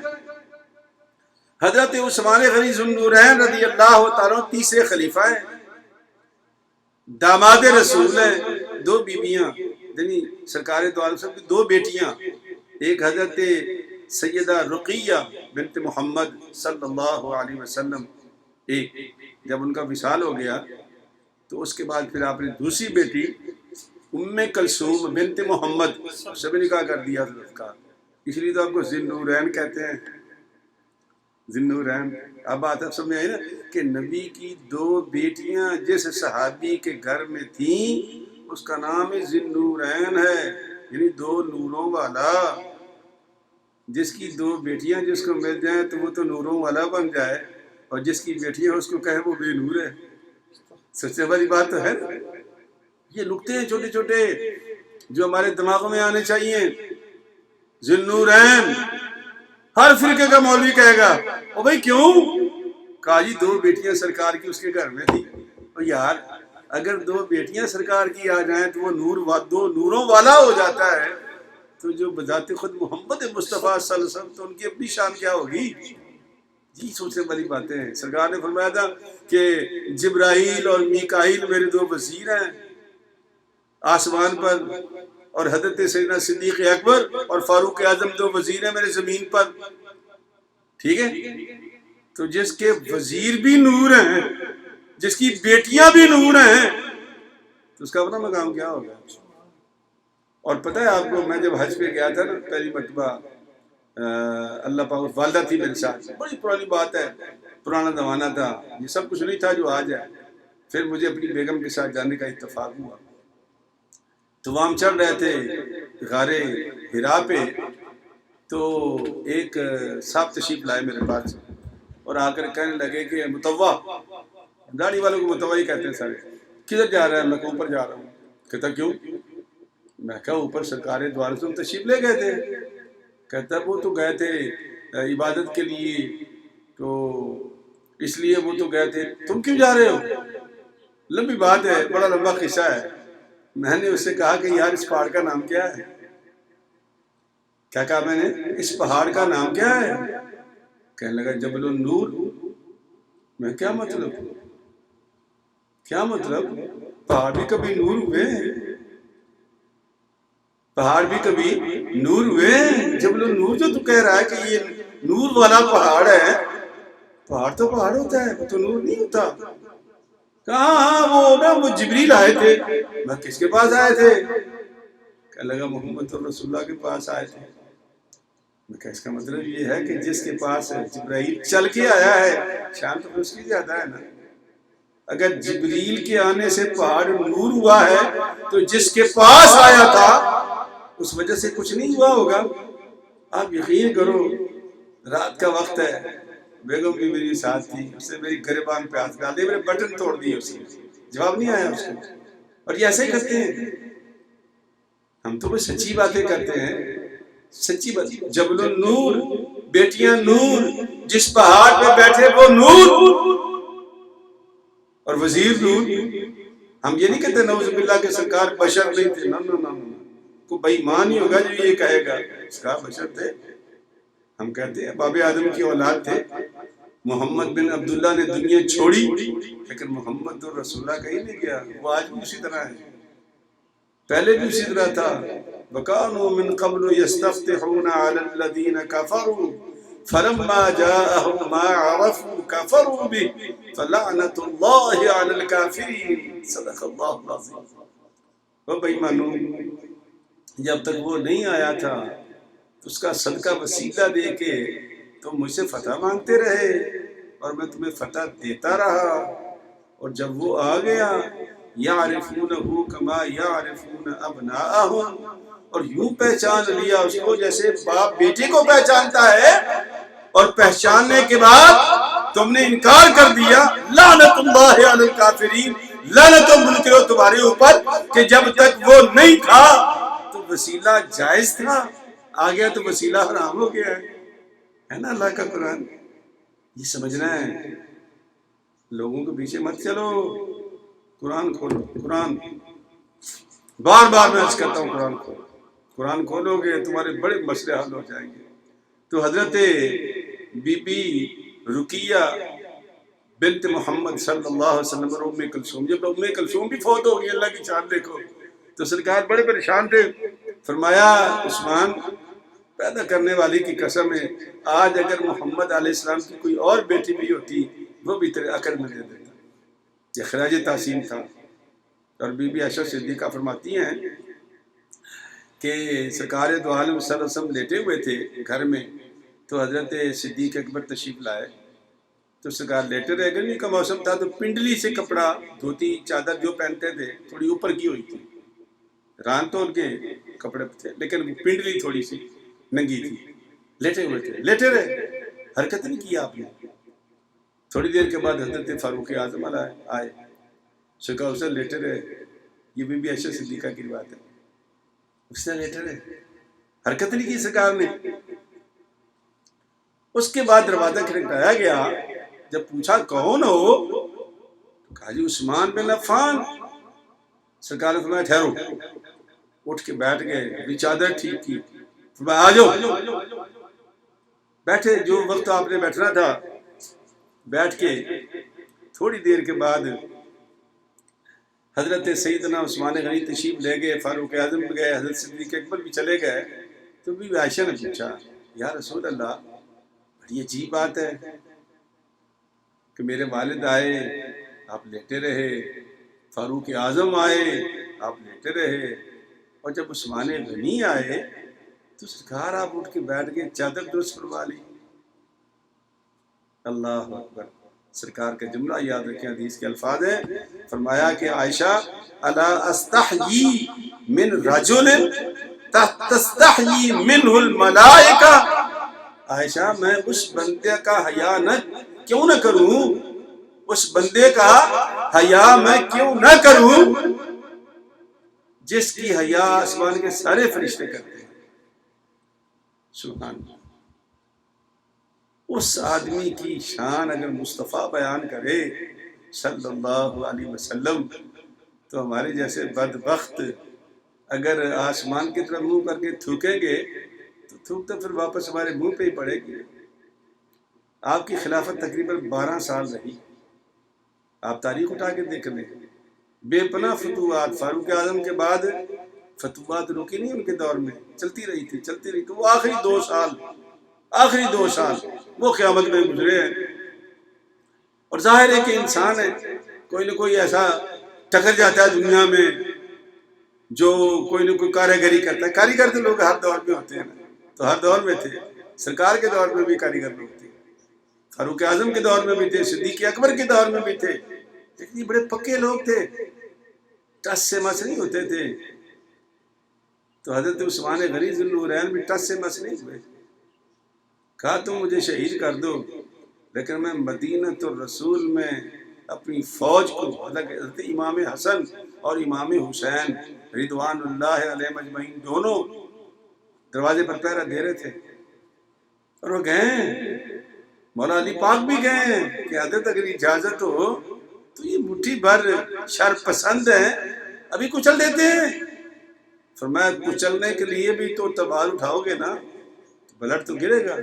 حضرت عثمان غنی ذی النورین رضی اللہ تعالیٰ تیسرے خلیفہ ہیں، داماد رسول ہیں. 2 بیویاں، یعنی سرکار دو عالم صاحب کی 2 بیٹیاں، ایک حضرت سیدہ رقیہ بنت محمد صلی اللہ علیہ وسلم، ایک جب ان کا وصال ہو گیا تو اس کے بعد پھر آپ نے دوسری بیٹی ام کلثوم بنت محمد سے بھی نکاح کر دیا حضرت کا، اس لیے تو آپ کو ذی النورین کہتے ہیں، ذی النورین. اب بات اب سمجھ آئی نا کہ نبی کی 2 بیٹیاں جس صحابی کے گھر میں تھیں اس کا نام ذی النورین ہے، یعنی 2 نوروں والا. جس کی 2 بیٹیاں جس کو مل جائیں تو وہ تو نوروں والا بن جائے، اور جس کی بیٹیاں اس کو کہے وہ بے نور ہے. سچے والی بات تو ہے. یہ نکتے ہیں چھوٹے چھوٹے جو ہمارے دماغوں میں آنے چاہیے. ذی النورین ہر فرقے کا مولوی کہے گا، او بھائی کیوں؟ کہا جی 2 بیٹیاں سرکار کی اس کے گھر میں تھی. اور یار اگر 2 بیٹیاں سرکار کی آ جائیں تو وہ 2 نوروں والا ہو جاتا ہے، تو جو بذات خود محمد مصطفیٰ صلی اللہ علیہ وسلم تو ان کی اپنی شان کیا ہوگی؟ جی سوچنے والی باتیں ہیں. سرکار نے فرمایا تھا کہ جبرائیل اور میکائیل میرے 2 وزیر ہیں آسمان پر، اور حضرت سیدنا صدیق اکبر اور فاروق اعظم 2 وزیر ہیں میرے زمین پر. ٹھیک ہے، تو جس کے وزیر بھی نور ہیں، جس کی بیٹیاں بھی نور ہیں، تو اس کا اپنا مقام کیا ہوگا؟ اور پتہ ہے آپ کو، میں جب حج پہ گیا تھا نا پہلی مرتبہ، اللہ پاک والدہ تھی میرے ساتھ، بڑی پرانی بات ہے، پرانا زمانہ تھا، یہ سب کچھ نہیں تھا جو آج ہے. پھر مجھے اپنی بیگم کے ساتھ جانے کا اتفاق ہوا، تو وہاں ہم چل رہے تھے غار حرا پہ، تو ایک صاحب تشریف لائے میرے پاس اور آ کر کہنے لگے کہ متوا، داڑھی والوں کو متوا ہی کہتے ہیں سارے، کدھر جا رہا ہے؟ میں اوپر جا رہا ہوں. کہتا کیوں؟ میں کہا اوپر سرکار دو عالم تشریف لے گئے تھے. کہتا وہ تو گئے تھے عبادت کے لیے، تو اس لیے وہ تو گئے تھے، تم کیوں جا رہے ہو؟ لمبی بات ہے، بڑا لمبا قصہ ہے. میں نے اس سے کہا کہ یار اس پہاڑ کا نام کیا ہے؟ کیا کہا میں نے؟ اس پہاڑ کا نام کیا ہے؟ کہنے لگا جبل النور. میں کیا مطلب؟ کیا مطلب؟ پہاڑ بھی کبھی نور ہوئے ہیں، پہاڑ بھی کبھی نور ہوئے ہیں. جبل النور جو تو کہہ رہا ہے کہ یہ نور والا پہاڑ ہے، پہاڑ تو پہاڑ ہوتا ہے، وہ تو نور نہیں ہوتا. کہاں ہاں وہ جبریل آئے تھے. میں کس کے پاس آئے تھے؟ کہنے لگا محمد رسول اللہ کے پاس آئے تھے. میں کہا اس کا مطلب یہ ہے کہ جس کے پاس جبرائیل چل کے آیا ہے شان تو اس کی زیادہ ہے نا. اگر جبریل کے آنے سے پہاڑ نور ہوا ہے تو جس کے پاس آیا تھا اس وجہ سے کچھ نہیں ہوا ہوگا. آپ یقین کرو رات کا وقت ہے، بیگم بھی میری ساتھ تھی، اس نے میری گریبان پہ ہاتھ ڈال دیا، میرے بٹن توڑ دیے، اس نے جواب نہیں آیا اس کو. اور یہ ایسے ہی کرتے ہیں. ہم تو بس سچی باتیں کرتے ہیں، سچی بات. جبل النور، بیٹیاں نور، جس پہاڑ پہ بیٹھے وہ نور اور وزیر نور. ہم یہ نہیں کہتے نعوذ باللہ کہ سرکار بشر نہیں تھے، نہ کوئی بے ایمان ہی ہوگا جو یہ کہے گا سرکار بشر تھے. ہم کہتے ہیں باب آدم کی اولاد تھے. محمد بن عبداللہ نے دنیا چھوڑی لیکن محمد رسول اللہ کہیں نہیں گیا، وہ آج بھی اسی طرح ہے، پہلے بھی اسی طرح تھا. وَكَانُوا مِن قَبْلُ يَسْتَفْتِحُونَ عَلَى الَّذِينَ كَفَرُوا فَلَمَّا جَاءَهُم مَّا عَرَفُوا كَفَرُوا بِهِ فَلَعْنَةُ اللَّهِ عَلَى الْكَافِرِينَ. صدق اللہ العظیم. وہ بھائی مانو جب تک وہ نہیں آیا تھا اس کا صدقہ وسیلہ دے کے تم مجھ سے فتح مانگتے رہے اور میں تمہیں فتح دیتا رہا. اور جب وہ آ گیا یعرفونہ کما یعرفون ابناءہم، اور یوں پہچان لیا اس کو جیسے باپ بیٹے کو پہچانتا ہے، اور پہچاننے کے بعد تم نے انکار کر دیا. لعنت اللہ علی الکافرین، لعنت و منکرو تمہارے اوپر کہ جب تک وہ نہیں تھا تو وسیلہ جائز تھا، آ گیا تو وسیلہ حرام ہو گیا ہے نا. اللہ کا قرآن یہ سمجھنا ہے. لوگوں کے پیچھے مت چلو، قرآن کھولو. قرآن بار بار میں عرض کرتا ہوں قرآن کھولو. قرآن کھولو گے تمہارے بڑے مسئلے حل ہو جائیں گے. تو حضرت بی بی رقیہ بنت محمد صلی اللہ علیہ وسلم اور ام کلثوم، جب ام کلثوم بھی فوت ہو گئی، اللہ کی شان دیکھو، تو سرکار بڑے پریشان تھے. فرمایا عثمان پیدا کرنے والی کی قسم ہے، آج اگر محمد علیہ السلام کی کوئی اور بیٹی بھی ہوتی وہ بھی تیرے عقل میں دے دیتا. یہ خراج تحسین تھا. اور بی بی عائشہ صدیقہ فرماتی ہیں کہ سرکار دو عالم صلی اللہ علیہ وسلم لیٹے ہوئے تھے گھر میں، تو حضرت صدیق اکبر تشریف لائے تو سرکار لیٹے رہے. گرمی کا موسم تھا تو پنڈلی سے کپڑا، دھوتی چادر جو پہنتے تھے تھوڑی اوپر کی ہوئی تھی، ران تو ان کے کپڑے تھے لیکن پنڈلی تھوڑی سی ننگی تھی. لیٹے ہوئے تھے، لیٹے رہے، حرکت نہیں کیا آپ نے. تھوڑی دیر کے بعد حضرت فاروق اعظم آئے، سرکار اسے لیٹے رہے. یہ بی بی عائشہ صدیقہ کی روایت ہے. اس نے لیٹے رہے، حرکت نہیں کی سرکار نے. اس کے بعد دروازہ کھٹکھٹایا گیا. جب پوچھا کون ہو تو کہا جی عثمان بن عفان. سرکار نے فرمایا ٹھہرو. اٹھ کے بیٹھ گئے، ابھی چادر ٹھیک کی. فرمایا آ جاؤ. بیٹھے، جو وقت آپ نے بیٹھنا تھا بیٹھ کے. تھوڑی دیر کے بعد حضرت سیدنا عثمان غنی تشریف لے گئے، فاروق اعظم بھی گئے، حضرت صدیق اکبر بھی چلے گئے. تو بی بی عائشہ نے پوچھا یا رسول اللہ بڑی عجیب بات ہے کہ میرے والد آئے آپ لیٹے رہے، فاروق اعظم آئے آپ لیٹے رہے، اور جب عثمان غنی آئے تو سرکار آپ اٹھ کے بیٹھ گئے، چادر درست فرما لی. اللہ اکبر. سرکار کا جملہ یاد رکھیں، حدیث کے الفاظ ہیں. فرمایا کہ عائشہ الا استحیی من رجل تستحیی منہ الملائکہ. عائشہ میں اس بندے کا حیا نہ کیوں نہ کروں، اس بندے کا حیا میں کیوں نہ کروں جس کی حیا آسمان کے سارے فرشتے کرتے ہیں. سبحان اللہ. اس آدمی کی شان اگر مصطفیٰ بیان کرے صلی اللہ علیہ وسلم تو ہمارے جیسے بدبخت اگر آسمان کی طرف منہ کر کے تھوکیں گے تو تھوک تو پھر واپس ہمارے منہ پہ ہی پڑے گی. آپ کی خلافت تقریباً 12 سال رہی. آپ تاریخ اٹھا کے دیکھ لیں، بے پناہ فتوحات. فاروق اعظم کے بعد فتوحات رکی نہیں، ان کے دور میں چلتی رہی تھی. تو وہ آخری 2 سال وہ قیامت میں گزرے ہیں. اور ظاہر ہے کہ انسان ہے، کوئی نہ کوئی ایسا ٹکر جاتا ہے دنیا میں جو کوئی نہ کوئی کاریگری کرتا ہے. کاریگر تو لوگ ہر دور میں ہوتے ہیں نا، تو ہر دور میں تھے. سرکار کے دور میں بھی کاریگر لوگ تھے، فاروق اعظم کے دور میں بھی تھے، صدیق اکبر کے دور میں بھی تھے. لیکن یہ بڑے پکے لوگ تھے، ٹس سے مس نہیں ہوتے تھے. تو حضرت عثمان غنی ذوالنورین بھی ٹس سے مس نہیں ہوئے. کہا تم مجھے شہید کر دو لیکن میں مدینۃ الرسول میں اپنی فوج کو، حضرت امام حسن اور امام حسین رضوان اللہ علیہ مجمعین دونوں دروازے پر پہرا دے رہے تھے، اور وہ گئے، مولا علی پاک بھی گئے کہ حضرت اگر اجازت ہو تو یہ مٹھی بھر شر پسند ہیں، ابھی کچل دیتے ہیں۔ فرمایا کچلنے کے لیے بھی تو تلوار اٹھاؤ گے نا، بلڈ تو گرے گا،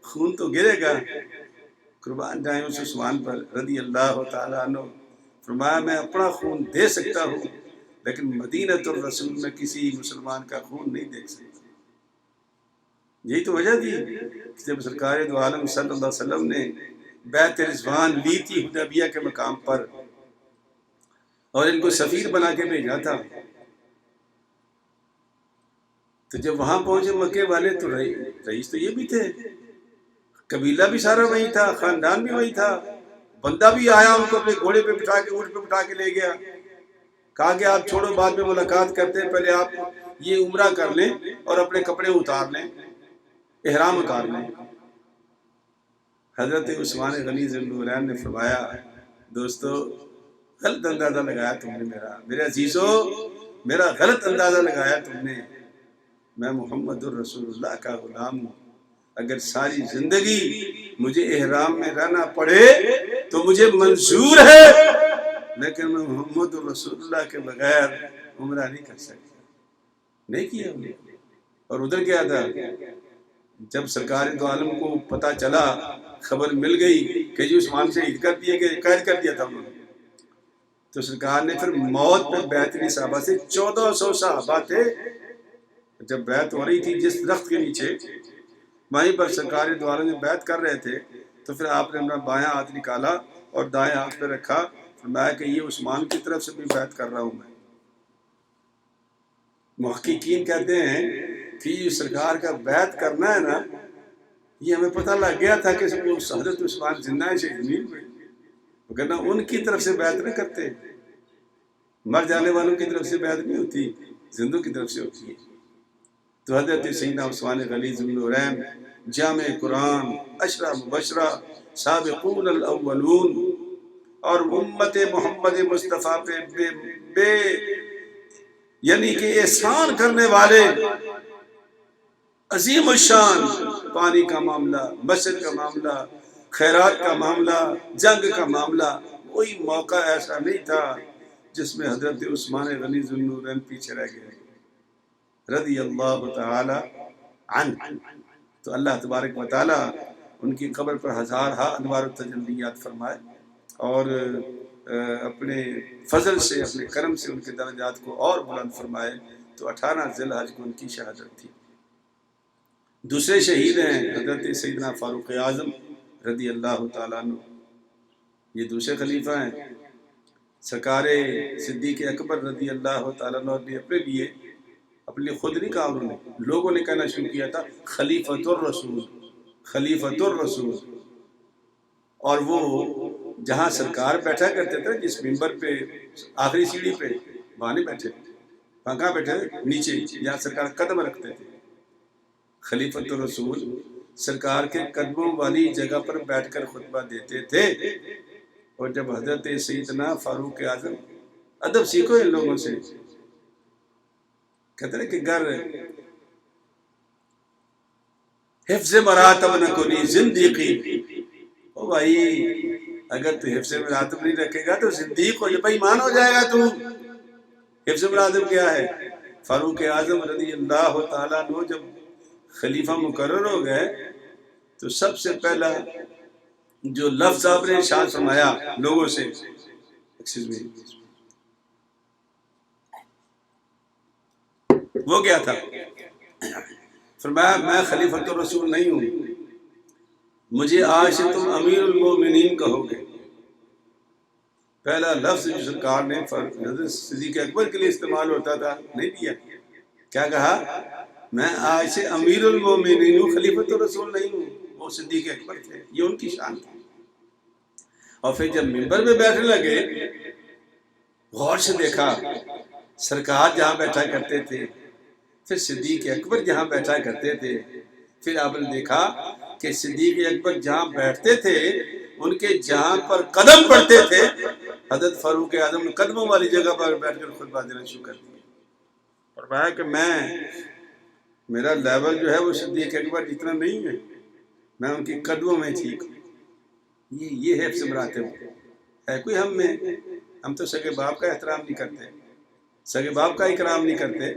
خون تو گرے گا۔ قربان جائیں اس عثمان پر رضی اللہ تعالیٰ عنہ۔ فرمایا میں اپنا خون دے سکتا ہوں لیکن مدینۃ الرسول میں کسی مسلمان کا خون نہیں دیکھ سکتا۔ یہی تو وجہ تھی کہ جب سرکار دو عالم صلی اللہ علیہ وسلم نے بیعت رضوان لی تھی حدیبیہ کے مقام پر اور ان کو سفیر بنا کے بھیجا تھا، تو جب وہاں پہنچے مکے والے تو رئیس تو یہ بھی تھے، قبیلہ بھی سارا وہی تھا، خاندان بھی وہی تھا، بندہ بھی آیا ان کو اپنے گھوڑے پہ بٹھا کے اونٹ پہ بٹھا کے لے گیا، کہا کہ آپ چھوڑو بعد میں ملاقات کرتے ہیں، پہلے آپ یہ عمرہ کر لیں اور اپنے کپڑے اتار لیں، احرام اتار لیں۔ حضرت عثمان غنی ذو النورین نے فرمایا دوستو غلط اندازہ لگایا تم نے، میرے عزیزو میرا غلط اندازہ لگایا تم نے، میں محمد الرسول اللہ کا غلام ہوں، اگر ساری زندگی مجھے احرام میں رہنا پڑے تو مجھے منظور ہے، لیکن میں محمد الرسول اللہ کے بغیر عمرہ نہیں کر سکتا، نہیں کیا ہم نے۔ اور ادھر کیا تھا، جب سرکار دو عالم کو پتہ چلا، خبر مل گئی کہ جی عثمان شہید کر دیے گئے، قید کر دیا تھا انہوں نے، تو سرکار نے پھر موت پہ بیعت لی صحابہ سے، 1400 صحابہ تھے، جب بیعت ہو رہی تھی جس درخت کے نیچے وہیں پر سرکار دو عالم میں بیعت کر رہے تھے، تو پھر آپ نے اپنا بایاں ہاتھ نکالا اور دائیں ہاتھ پہ رکھا، فرمایا کہ یہ عثمان کی طرف سے بھی بیعت کر رہا ہوں میں۔ محققین کہتے ہیں کہ یہ سرکار کا بیعت کرنا ہے نا، یہ ہمیں پتہ لگ گیا تھا کہ حضرت عثمان زندہ ہے، شہید نہیں ہوئے، وگرنہ ان کی طرف سے بیعت نہ کرتے، مر جانے والوں کی طرف سے بیعت نہیں ہوتی، زندوں کی طرف سے ہوتی ہے۔ تو حضرت سیدنا عثمان غنی ذو النورین جامع قرآن، عشرہ مبشرہ، سابقون الاولون اور امت محمد مصطفیٰ پہ بے یعنی کہ احسان کرنے والے، عظیم الشان، پانی کا معاملہ، مسجد کا معاملہ، خیرات کا معاملہ، جنگ کا معاملہ، کوئی موقع ایسا نہیں تھا جس میں حضرت عثمان غنی ذو النورین پیچھے رہ گئے رضی اللہ تعالی عنہ۔ تو اللہ تبارک و تعالی ان کی قبر پر ہزارہا انوار و تجلیات فرمائے اور اپنے فضل سے، اپنے کرم سے ان کے درجات کو اور بلند فرمائے۔ تو 18 ذی الحج کو ان کی شہادت تھی۔ دوسرے شہید ہیں حضرت سیدنا فاروق اعظم رضی اللہ تعالیٰ عنہ، یہ دوسرے خلیفہ ہیں۔ سرکار صدیق اکبر رضی اللہ تعالیٰ عنہ نے اپنے لیے خود نہیں کہا، انہوں نے لوگوں نے کہنا شروع کیا تھا خلیفۃ الرسول، خلیفۃ الرسول۔ اور وہ جہاں سرکار بیٹھا کرتے تھے، جس ممبر پہ آخری سیڑھی پہ، وہاں نہیں بیٹھے، وہاں کہاں بیٹھے، نیچے جہاں سرکار قدم رکھتے تھے۔ خلیفۃ الرسول سرکار کے قدموں والی جگہ پر بیٹھ کر خطبہ دیتے تھے۔ اور جب حضرت سیدنا فاروق اعظم، ادب سیکھو ان لوگوں سے، کہتے ہیں کہ گر حفظ مراتب نہ کنی زندیقی، او بھائی اگر تو حفظ مراتب نہیں رکھے گا تو زندیق ہو جائے، بھائی ایمان ہو جائے گا تو۔ حفظ مراتب کیا ہے؟ فاروق اعظم رضی اللہ تعالیٰ عنہ جب خلیفہ مقرر ہو گئے تو سب سے پہلا جو لفظ آپ نے ارشاد فرمایا لوگوں سے، وہ کیا تھا؟ فرمایا میں خلیفۃ الرسول نہیں ہوں، مجھے آج سے تم امیر المومنین کہو گے۔ پہلا لفظ جو سرکار نے حضرت صدیق اکبر کے لیے استعمال ہوتا تھا نہیں دیا، کیا کہا؟ میں آج سے امیر المومنین ہوں، خلیفۃ الرسول نہیں ہوں۔ وہ صدیق اکبر تھے، یہ ان کی شان تھی۔ اور پھر جب منبر میں بیٹھنے لگے، غور سے دیکھا سرکار جہاں بیٹھا کرتے تھے، پھر صدیق اکبر جہاں بیٹھا کرتے تھے، پھر آپ نے دیکھا کہ صدیق اکبر جہاں بیٹھتے تھے ان کے جہاں پر قدم پڑتے تھے حضرت فاروق اعظم نے قدموں والی جگہ پر بیٹھ کر خطبہ دینا شروع کر دیا. فرمایا کہ میرا لیول جو ہے وہ صدیق اکبر جتنا نہیں ہے، میں ان کی قدموں میں ٹھیک ہوں. یہ حفظ مراتب ہے کوئی ہم میں؟ ہم تو سگے باپ کا احترام نہیں کرتے، سگے باپ کا اکرام نہیں کرتے.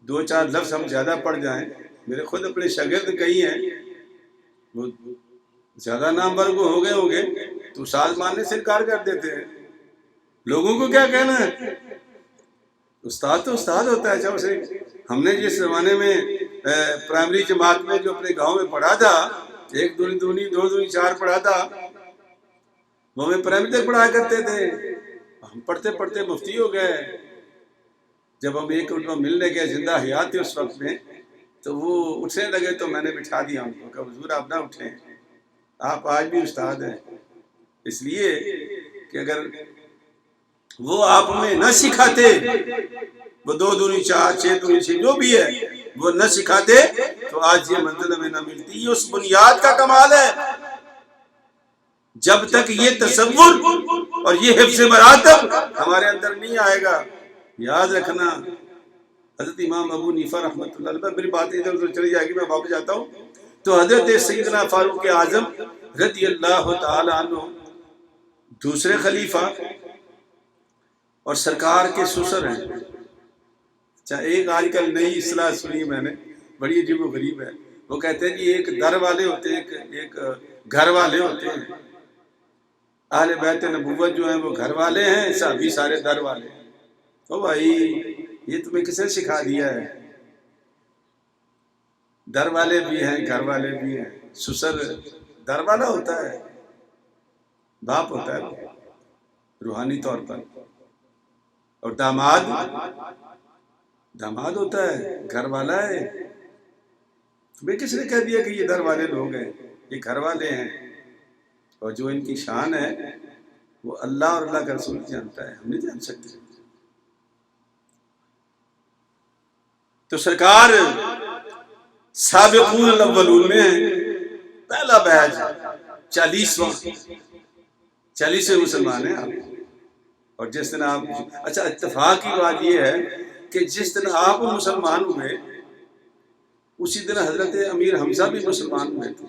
2-4 لفظ ہم زیادہ پڑھ جائیں، میرے خود اپنے شاگرد کئی ہیں وہ زیادہ نامور کو ہو گئے ہوں گے تو استاد ماننے سے انکار کر دیتے ہیں. لوگوں کو کیا کہنا ہے؟ استاد تو استاد ہوتا ہے. اچھا اسے ہم نے جس زمانے میں پرائمری جماعت میں جو اپنے گاؤں میں پڑھا تھا 1 دونی 2 دونی 4 پڑھا تھا، وہ ہمیں پرائمری تک پڑھایا کرتے تھے. ہم پڑھتے پڑھتے مفتی ہو گئے. جب ہم ایک مرتبہ ملنے گئے زندہ حیات تھے اس وقت میں، تو وہ اٹھنے لگے تو میں نے بٹھا دیا ان کو کہ حضور آپ نہ اٹھیں، آپ آج بھی استاد ہیں. اس لیے کہ اگر وہ آپ میں نہ سکھاتے، وہ 2 دونی 4 6 دونی 6 جو بھی ہے وہ نہ سکھاتے تو آج یہ منزل ہمیں نہ ملتی. یہ اس بنیاد کا کمال ہے. جب تک یہ تصور اور یہ حفظ مراتب ہمارے اندر نہیں آئے گا، یاد رکھنا حضرت امام ابو حنیفہ رحمۃ اللہ علیہ، میری بات ادھر ادھر چلی جائے گی، میں واپس جاتا ہوں. تو حضرت سیدنا فاروق اعظم رضی اللہ تعالی عنہ دوسرے خلیفہ اور سرکار کے سسر ہیں. اچھا ایک آج کل نئی اصطلاح سنی میں نے، بڑی عجیب و غریب ہے. وہ کہتے ہیں کہ ایک در والے ہوتے ہیں، ایک گھر والے ہوتے ہیں. اہل بیت نبوت جو ہیں وہ گھر والے ہیں، صحابی سارے در والے ہیں. او بھائی یہ تمہیں کس نے سکھا دیا ہے؟ در والے بھی ہیں، گھر والے بھی ہیں. سسر در والا ہوتا ہے، باپ ہوتا ہے روحانی طور پر، اور داماد ہوتا ہے گھر والا ہے. تمہیں کس نے کہہ دیا کہ یہ در والے لوگ ہیں؟ یہ گھر والے ہیں. اور جو ان کی شان ہے وہ اللہ اور اللہ کا رسول جانتا ہے، ہم نہیں جان سکتے. تو سرکار سابقون الاولون میں ہیں. پہلا بیعت 40ویں مسلمان ہیں آپ. اور جس دن آپ، اچھا اتفاق کی بات یہ ہے کہ جس دن آپ مسلمان ہوئے اسی دن حضرت امیر حمزہ بھی مسلمان ہوئے تھے.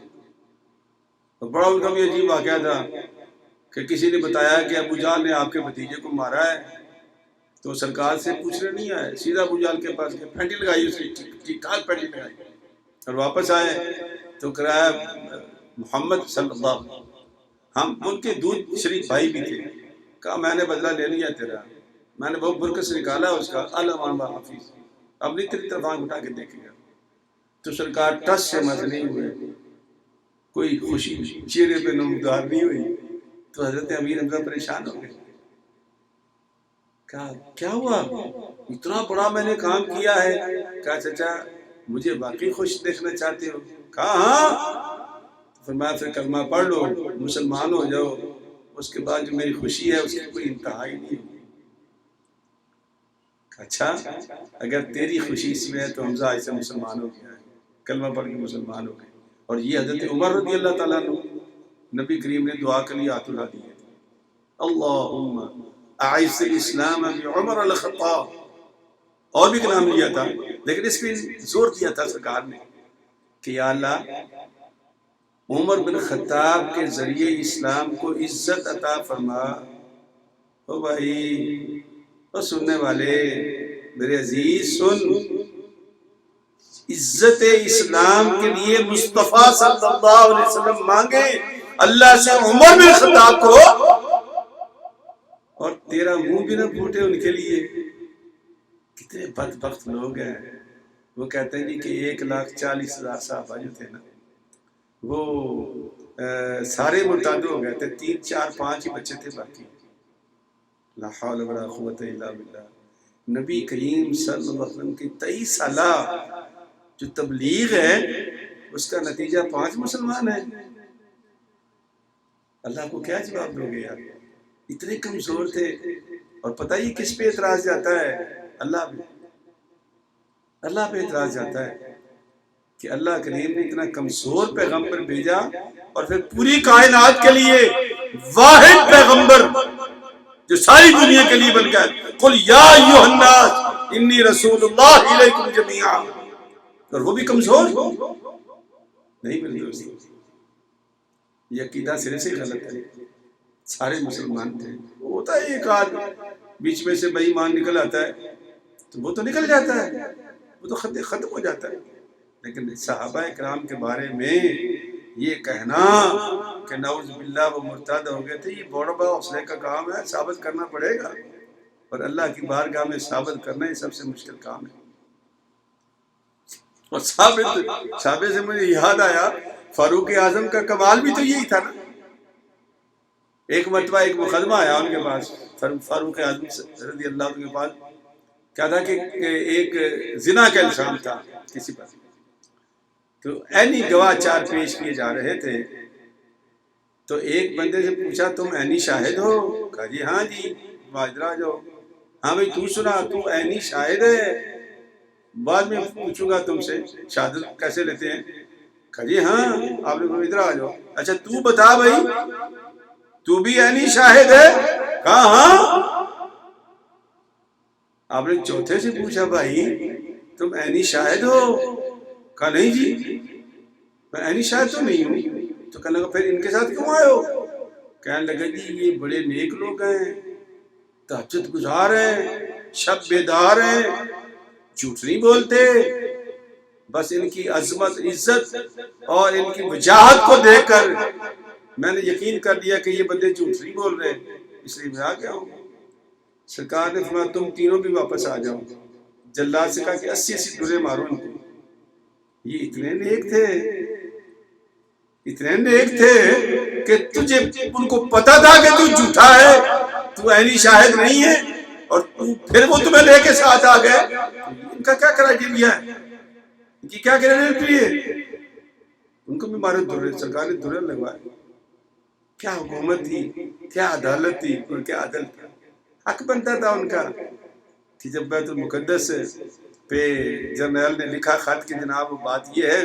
اور بڑا ان کا بھی عجیب واقعہ تھا کہ کسی نے بتایا کہ ابو جہل نے آپ کے بھتیجے کو مارا ہے. تو سرکار سے پوچھنے نہیں آئے، سیدھا ابو جہل کے پاس گئے، پھینٹی لگائی اس کی ٹھاک پھینٹی لگائی، اور واپس آئے تو کرایا محمد صلی اللہ علیہ وسلم. ہم ان کے دودھ شریف بھائی بھی تھے. کہا میں نے بدلہ لے لیا تیرا، میں نے بہت برکت سے نکالا اس کا، اللہ حافظ، اب نہیں تیری طرف آنکھ اٹھا کے دیکھے گا. تو سرکار ٹس سے مت نہیں ہوئے، کوئی خوشی چہرے پہ نمودار نہیں ہوئی. تو حضرت امیر حمزہ پریشان ہو گئے. کہا کیا ہوا؟ اتنا بڑا میں نے کام کیا ہے. کہا چچا مجھے واقعی خوش دیکھنا چاہتے ہو؟ کہا ہاں. فرمایا پھر کلمہ پڑھ لو، مسلمان ہو جاؤ، اس کے بعد جو میری خوشی ہے اس کی کوئی انتہا ہی نہیں ہوگی. اچھا اگر تیری خوشی اس میں ہے تو حمزہ ایسے مسلمان ہو گیا ہے، کلمہ پڑھ کے مسلمان ہو گئے. اور یہ حضرت عمر رضی اللہ تعالیٰ عنہ، نبی کریم نے دعا کے لیے ہاتھ اٹھا دیے، اللہم اعز الاسلام بعمر الخطاب. اور بھی کلام لیا تھا لیکن اس پہ زور دیا تھا سرکار نے کہ یا اللہ عمر بن خطاب کے ذریعے اسلام کو عزت عطا فرما. او بھائی اور سننے والے میرے عزیز سن، عزت اسلام کے لیے مصطفیٰ صلی اللہ علیہ وسلم مانگے اللہ سے عمر بن خطاب کو، اور تیرا منہ بھی نہ پھوٹے ان کے لیے. کتنے بدبخت لوگ ہیں. وہ کہتے ہیں کہ 1,40,000 صحابہ جو تھے نا وہ سارے مرتد ہو گئے تھے، 3 4 5 ہی بچے تھے باقی. لا حول ولا قوت الا باللہ. نبی کریم صلی اللہ علیہ وسلم کی 23 سالہ جو تبلیغ ہے اس کا نتیجہ 5 مسلمان ہیں. اللہ کو کیا جواب دو گے یار؟ اتنے کمزور تھے. اور پتہ ہی کس پہ اعتراض جاتا ہے؟ اللہ پہ اعتراض جاتا ہے. کہ اللہ کریم نے اتنا کمزور پیغمبر بھیجا اور پھر پوری کائنات کے لیے واحد پیغمبر جو ساری دنیا کے لیے بن گئے، قل یا ایھا الناس انی رسول اللہ الیکم جمیعا، اور وہ بھی کمزور نہیں میرے دوست۔ یہ عقیدہ سرے سے غلط ہے۔ سارے مسلمان تھے، ہوتا ہے ایک آدمی بیچ میں سے بے ایمان نکل آتا ہے تو وہ تو نکل جاتا ہے، وہ تو ختم ہو جاتا ہے، لیکن صحابہ کرام کے بارے میں یہ کہنا کہ نعوذ باللہ وہ مرتد ہو گئے تھے، یہ بڑا بڑا حوصلے کا کام ہے، ثابت کرنا پڑے گا، اور اللہ کی بارگاہ میں ثابت کرنا یہ سب سے مشکل کام ہے۔ اور ثابت سے مجھے یاد آیا فاروق اعظم کا کمال بھی تو یہی تھا نا۔ ایک مرتبہ ایک مقدمہ آیا ان کے پاس، فاروق اعظم رضی اللہ عنہ کے پاس، کیا تھا کہ ایک زنا کا الزام تھا کسی پر، تو عینی گواہ چار پیش کیے جا رہے تھے، تو ایک بندے سے پوچھا تم عینی شاہد ہو؟ کہا جی ہاں جی، ادھر آ جاؤ۔ ہاں بھائی تو سنا، تو عینی شاہد ہے؟ بعد میں پوچھوں گا تم سے شہادت کیسے لیتے ہیں۔ کہا جی ہاں، آپ لوگ ادھر آ جاؤ۔ اچھا تو بتا بھائی تو بھی عینی شاہد ہے؟ کہا ہاں۔ آپ نے چوتھے سے پوچھا بھائی تم عینی شاہد ہو؟ کہا نہیں جی میں عینی شاہد تو نہیں ہوں۔ تو کہنے لگا پھر ان کے ساتھ کیوں آئے ہو؟ کہنے لگا جی یہ بڑے نیک لوگ ہیں، تہجد گزار ہیں، شب بیدار ہیں، جھوٹ نہیں بولتے، بس ان کی عظمت عزت اور ان کی وجاہت کو دیکھ کر میں نے یقین کر لیا کہ یہ بندے جھوٹ نہیں بول رہے، اس لیے میں آ گیا ہوں۔ سرکار نے فرمایا تم تینوں بھی واپس آ جاؤ۔ جلاد سے کہا کہ 80 ڈورے مارو ان کو۔ یہ اتنے نیک تھے، اتنے نیک تھے کہ تجھے ان کو پتا تھا کہ تو جھوٹا ہے، تو عینی شاہد نہیں ہے، اور پھر وہ تمہیں لے کے ساتھ آ گئے۔ ان کا کیا کرائیٹیریا ہے، ان کی کیا کرائیٹیریا ہے؟ ان کو بھی مارے درے، سرکار نے درے لگوائے۔ کیا حکومت تھی، کیا عدالت تھی، اور کیا عدل تھا، حق بنتا تھا ان کا کہ جب بیت المقدس پہ جرنیل نے لکھا خط کہ جناب بات یہ ہے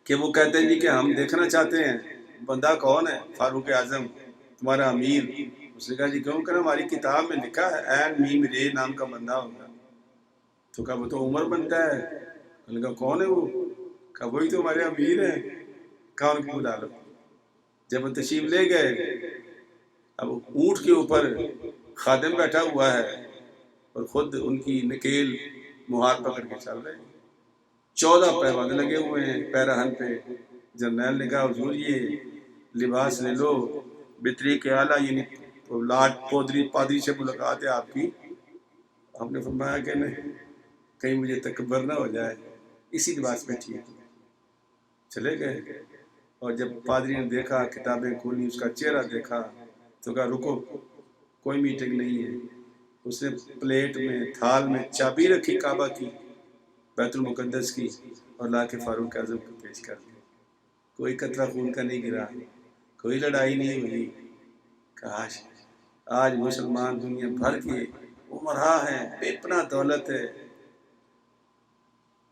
کہ وہ کہتے ہیں جی کہ ہم دیکھنا چاہتے ہیں بندہ کون ہے، فاروق اعظم تمہارا امیر۔ اس نے کہا جی کیوں کہ ہماری کتاب میں لکھا ہے عین میم رے نام کا بندہ ہوگا۔ تو کہا وہ تو عمر بنتا ہے۔ انہوں نے کہا کون ہے وہ؟ کہا وہی تو ہمارے امیر ہیں۔ کہا ان کو بلا لو۔ جب وہ تشریف لے گئے، اب اونٹ کے اوپر خادم بیٹھا ہوا ہے اور خود ان کی نکیل مہار پکڑ کے چل رہے ہیں، 14 پیوند لگے ہوئے ہیں پیراہن پہ۔ جرنیل نے کہا حضور یہ لباس لے لو، بطریق اعلیٰ یعنی لاٹ پادری سے ملاقات ہے آپ کی۔ آپ نے فرمایا کہ نہیں، کہیں مجھے تکبر نہ ہو جائے، اسی لباس میں ٹھیک ہے۔ چلے گئے، اور جب پادری نے دیکھا، کتابیں کھولی، اس کا چہرہ دیکھا، تو کہا رکو، کوئی میٹنگ نہیں ہے۔ اس نے پلیٹ میں تھال میں چابی رکھی کعبہ کی، بیت المقدس کی، اور لا کے فاروق اعظم کو پیش کر دیا۔ کوئی قطرہ خون کا نہیں گرا، کوئی لڑائی نہیں ہوئی۔ کاش آج مسلمان دنیا بھر کے عمرا ہیں، بے پناہ دولت ہے،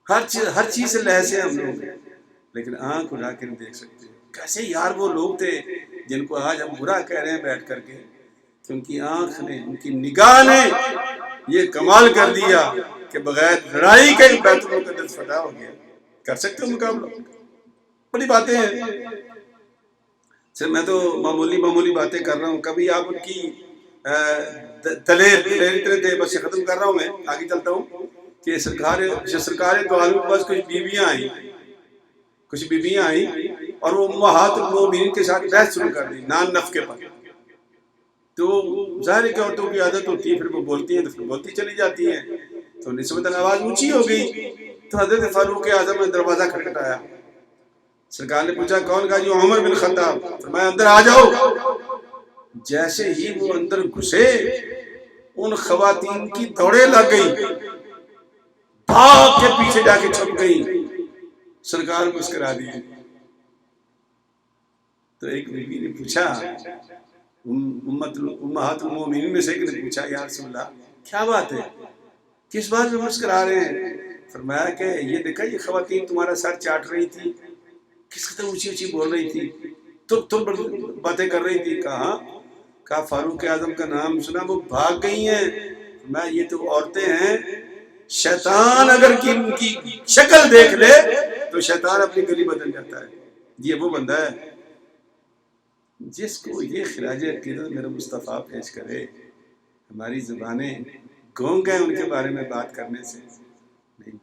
ہر چیز سے لحاظ سے ہم لوگ ہیں، لیکن آنکھ اٹھا کے نہیں دیکھ سکتے۔ کیسے یار وہ لوگ تھے جن کو آج ہم برا کہہ رہے ہیں بیٹھ کر کے، کہ ان کی آنکھ نے، ان کی نگاہ نے یہ کمال کر دیا کہ بغیر لڑائی کے بیت المقدس فتح ہو گیا۔ کر سکتے ہو مقابلہ؟ بڑی باتیں ہیں۔ سر میں تو معمولی باتیں کر رہا ہوں، کبھی آپ ان کی دلیر اتنے تھے، بس یہ ختم کر رہا ہوں، میں آگے چلتا ہوں کہ سرکار دو عالم کے پاس کچھ بیویاں آئیں اور وہ امہات المومنین کے ساتھ بحث شروع کر دی نان نفقے پر۔ تو ظاہر ہے کہ عورتوں کی عادت ہوتی ہے، پھر وہ بولتی ہیں تو پھر بولتی چلی جاتی ہیں، تو نسبتاً آواز اونچی ہو گئی، تو حضرت فاروق اعظم نے دروازہ کھٹکھٹایا۔ سرکار نے پوچھا کون؟ کہا جو عمر بن خطاب۔ فرمایا اندر آ جاؤ۔ جیسے ہی وہ اندر گھسے، ان خواتین کی دوڑیں لگ گئی، بھاگ کے پیچھے جا کے چھپ گئی۔ سرکار مسکرا دیے۔ تو ایک بیوی نے پوچھا، امہات المومنین میں سے ایک نے پوچھا یا رسول اللہ کیا بات ہے، کس بات میں مسکرا رہے ہیں؟ فرمایا کہ یہ دیکھا یہ خواتین تمہارا سر چاٹ رہی تھی، کس قدر اونچی اونچی بول رہی تھی، تم باتیں کر رہی تھی. کہا فاروق اعظم کا نام سنا وہ بھاگ گئی ہیں. میں یہ تو عورتیں ہیں، شیطان اگر ان کی شکل دیکھ لے تو شیطان اپنی گلی بدل جاتا ہے. یہ وہ بندہ ہے جس کو یہ خراج عقیدت میرا مصطفیٰ پیش کرے. ہماری زبانیں گونگ ہیں ان کے بارے میں بات کرنے سے. نہیں،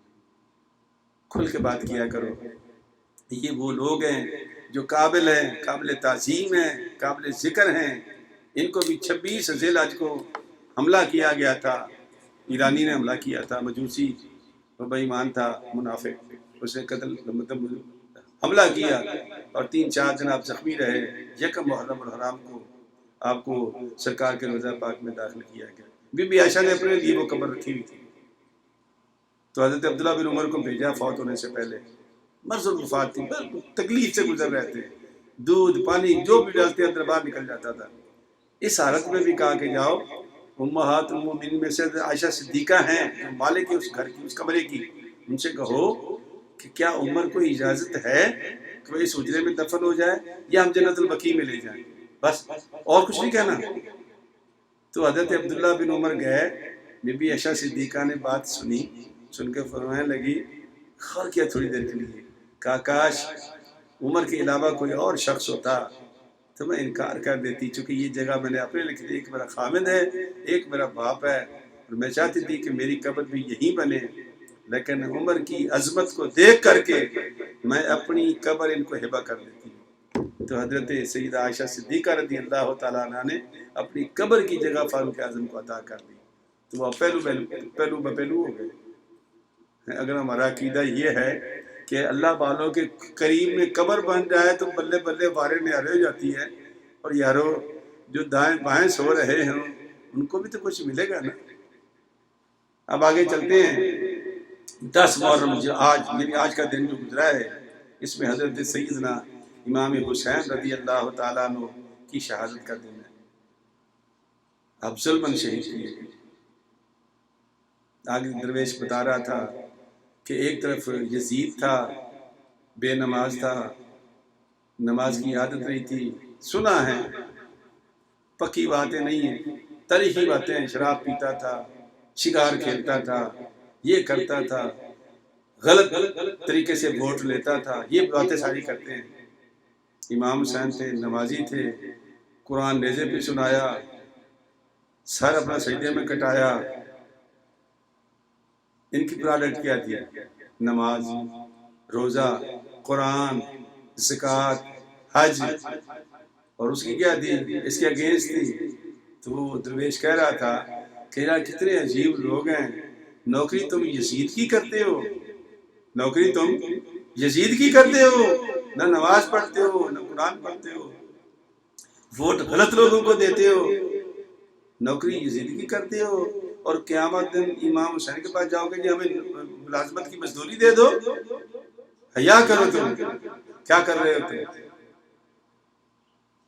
کھل کے بات کیا کرو. یہ وہ لوگ ہیں جو قابل ہیں، قابل تعظیم ہیں، قابل ذکر ہیں. ان کو بھی 26 ذی الحج کو حملہ کیا گیا تھا. ایرانی نے حملہ کیا تھا، مجوسی وہ بے ایمان تھا، منافق، اسے قتل مطلب حملہ کیا اور 3-4 جناب زخمی رہے. یکم محرم الحرام کو آپ کو سرکار کے روضہ پاک میں داخل کیا گیا. بی بی عائشہ نے اپنے لیے وہ قبر رکھی ہوئی تھی، تو حضرت عبداللہ بن عمر کو بھیجا فوت ہونے سے پہلے. مرض الوفات تھی، تکلیف سے گزر رہے تھے، دودھ پانی جو بھی ڈالتے اندر باہر نکل جاتا تھا. اس حالت میں بھی کہا کہ جاؤ، امہات المومنین میں سے عائشہ صدیقہ ہیں جو مالک ہے اس گھر کی، اس کمرے کی، ان سے کہو کہ کیا عمر کو اجازت ہے کہ وہ اس حجرے میں دفن ہو جائے یا ہم جنت البقیع میں لے جائیں، بس اور کچھ نہیں کہنا. تو حضرت عبداللہ بن عمر گئے، بی بی عائشہ صدیقہ نے بات سنی، سن کے فرمانے لگی خیر کیا تھوڑی دیر کے لیے. کہا کاش عمر کے علاوہ کوئی اور شخص ہوتا تو میں انکار کر دیتی، چونکہ یہ جگہ میں نے اپنے لکھ دی، ایک میرا خامد ہے، ایک میرا باپ ہے، اور میں چاہتی تھی کہ میری قبر بھی یہیں بنے، لیکن عمر کی عظمت کو دیکھ کر کے میں اپنی قبر ان کو ہبہ کر دیتی. تو حضرت سیدہ عائشہ صدیقہ رضی اللہ تعالیٰ عنہ نے اپنی قبر کی جگہ فاروق اعظم کو عطا کر دی. تو وہ پہلو بپہلو ہو گئے. اگر ہمارا عقیدہ یہ ہے کہ اللہ والوں کے قریب میں قبر بن جائے تو بلے بلے وارے نیارے ہو جاتی ہے، اور یارو جو دائیں بائیں سو رہے ہیں ان کو بھی تو کچھ ملے گا نا. اب آگے چلتے ہیں. 10 محرم آج یعنی آج کا دن جو گزرا ہے، اس میں حضرت سیدنا امام حسین رضی اللہ تعالیٰ عنہ کی شہادت کا دن ہے. افضل من شہید ہوئے. آگے درویش بتا رہا تھا کہ ایک طرف یزید تھا، بے نماز تھا، نماز کی عادت نہیں تھی. سنا ہے، پکی باتیں نہیں ہیں، تاریخی باتیں ہیں. شراب پیتا تھا، شکار کھیلتا تھا، یہ کرتا تھا، غلط طریقے سے ووٹ لیتا تھا، یہ باتیں ساری کرتے ہیں. امام حسین تھے، نمازی تھے، قرآن نیزے پہ سنایا، سر اپنا سجدے میں کٹایا. ان کی پروڈکٹ کیا تھی؟ نماز، روزہ، قرآن، زکوٰۃ، حج، اور اس کی کیا تھی؟ اس کے اگینسٹ تھی. تو وہ درویش کہہ رہا تھا کہ یار کتنے عجیب لوگ ہیں، نوکری تم یزید کی کرتے ہو، نوکری تم یزید کی کرتے ہو، نہ نماز پڑھتے ہو نہ قرآن پڑھتے ہو، ووٹ غلط لوگوں کو دیتے ہو، نوکری یزید کی کرتے ہو، اور قیامت دن امام حسین کے پاس جاؤ گے جی ہمیں ملازمت کی مزدوری دے دو. حیا کرو، تم کیا کر رہے ہوتے.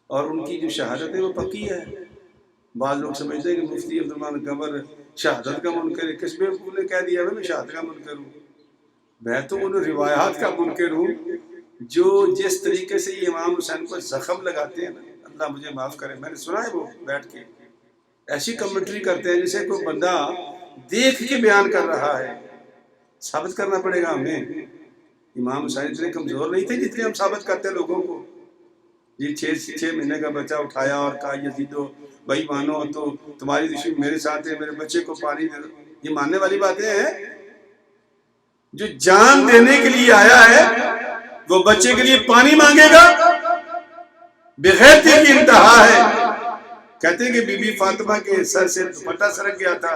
اور ان کی جو شہادت ہے وہ پکی ہے. بعض لوگ سمجھتے ہیں کہ مفتی عبدالرحمن قمر شہادت کا منکر ہے. کس میں نے کہہ دیا میں شہادت کا منکر ہوں؟ میں تو ان روایات کا منکر ہوں جو جس طریقے سے یہ امام حسین کو زخم لگاتے ہیں نا، اللہ مجھے معاف کرے، میں نے سنا ہے وہ بیٹھ کے ایسی کمنٹری کرتے ہیں جسے کوئی بندہ دیکھ کے بیان کر رہا ہے. ثابت کرنا پڑے گا ہمیں. امام حسین اتنے کمزور نہیں تھے جتنے ہم ثابت کرتے ہیں لوگوں کو. یہ 6 مہینے کا بچہ اٹھایا اور کہا یزیدو بھائی مانو تو تمہاری دشمنی میرے ساتھ ہے، میرے بچے کو پانی دے دو. یہ ماننے والی باتیں ہیں؟ جو جان دینے کے لیے آیا ہے وہ بچے کے لیے پانی مانگے گا؟ بغیرتی کی انتہا ہے. کہتے ہیں کہ بی بی فاطمہ کے سر سے دوپٹہ سرک گیا تھا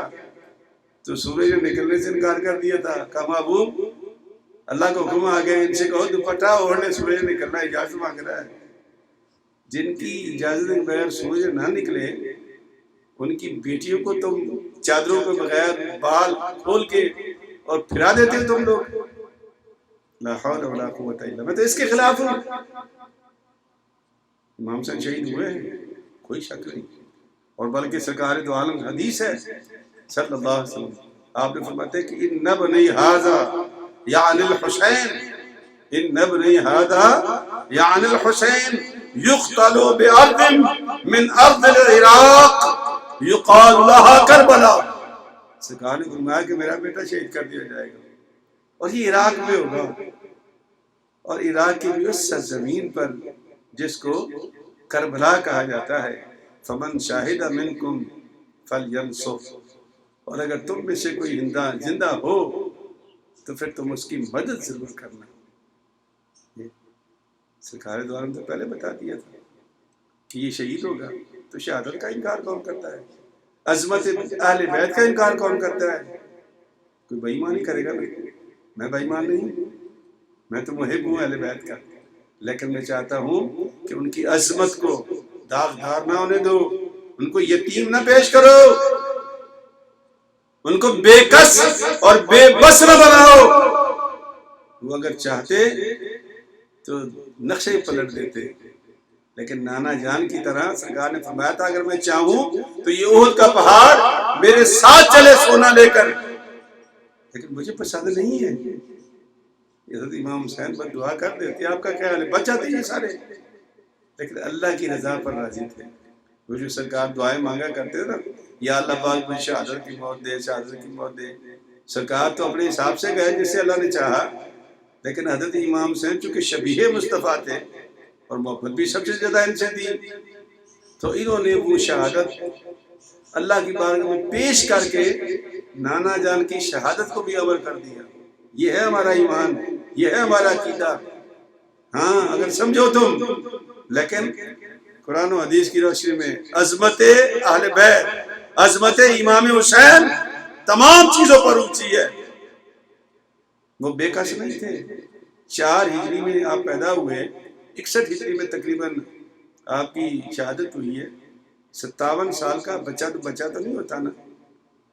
تو سورج نے نکلنے سے انکار کر دیا تھا. کہا محبوب اللہ کا حکم آ گیا، ان سے کہو دوپٹہ اوڑھنے سورج نکلنا، اجازت مانگ رہا ہے. جن کی اجازت کے بغیر سورج نہ نکلے ان کی بیٹیوں کو تم چادروں کے بغیر بال کھول کے اور پھرا دیتے ہو تم لوگ. لا حول ولا قوت الا باللہ. میں تو اس کے خلاف ہوں. امام حسین شہید ہوئے ہیں، کوئی شک نہیں، اور بلکہ سرکار دو عالم حدیث ہے صلی اللہ علیہ وسلم آپ نے فرماتے ہیں کہ ان ابنی ھذا یعنی الحسین، ان ابنی ھذا یعنی الحسین یقتل بارض من ارض العراق یقال لها کربلا۔ سرکار نے فرمایا کہ میرا بیٹا شہید کر دیا جائے گا اور یہ عراق میں ہوگا، اور عراق کی بھی اس سرزمین پر جس کو کربلا کہا جاتا ہے۔ فمن شاہد منکم فلینصر، اور اگر تم میں سے کوئی زندہ ہو تو پھر تم اس کی مدد ضرور کرنا۔ یہ سرکار دو عالم تو پہلے بتا دیا تھا کہ یہ شہید ہوگا، تو شہادت کا انکار کون کرتا ہے؟ عظمت اہل بیت کا انکار کون کرتا ہے؟ کوئی بے ایمانی کرے گا نہیں، میں بے ایمان نہیں ہوں، میں تو محب ہوں اہل بیت کا، لیکن میں چاہتا ہوں کہ ان کی عظمت کو داغدار نہ ہونے دو، ان کو یتیم نہ پیش کرو، ان کو بے کس اور بے بس نہ بناؤ۔ وہ اگر چاہتے تو نقشے پلٹ دیتے، لیکن نانا جان کی طرح سرکار نے فرمایا تھا اگر میں چاہوں تو یہ احد کا پہاڑ میرے ساتھ چلے سونا لے کر، لیکن مجھے پسند نہیں ہے۔ حضرت امام حسین پر دعا کر دیتے، آپ کا خیال ہے بچ جاتے یہ سارے، لیکن اللہ کی رضا پر راضی تھے۔ وہ جو سرکار دعائیں مانگا کرتے تھے نا، یا اللہ پاک مجھے شہادت کی موت دے، شہادت کی موت دے، سرکار تو اپنے حساب سے گئے جس سے اللہ نے چاہا، لیکن حضرت امام حسین چونکہ شبیہ مصطفیٰ تھے اور محبت بھی سب سے زیادہ ان سے دی، تو انہوں نے وہ شہادت اللہ کی بارگاہ میں پیش کر کے نانا جان کی شہادت کو بھی عمل کر دیا۔ یہ ہے ہمارا ایمان، یہ ہے ہمارا عقیدہ۔ ہاں اگر سمجھو تم، لیکن قرآن و حدیث کی روشنی میں عظمت اہل بیت، عظمت امام حسین تمام چیزوں پر اونچی ہے۔ وہ بے کس نہیں تھے۔ 4 ہجری میں آپ پیدا ہوئے، 61 ہجری میں تقریباً آپ کی شہادت ہوئی ہے۔ 57 سال کا بچہ تو نہیں ہوتا نا۔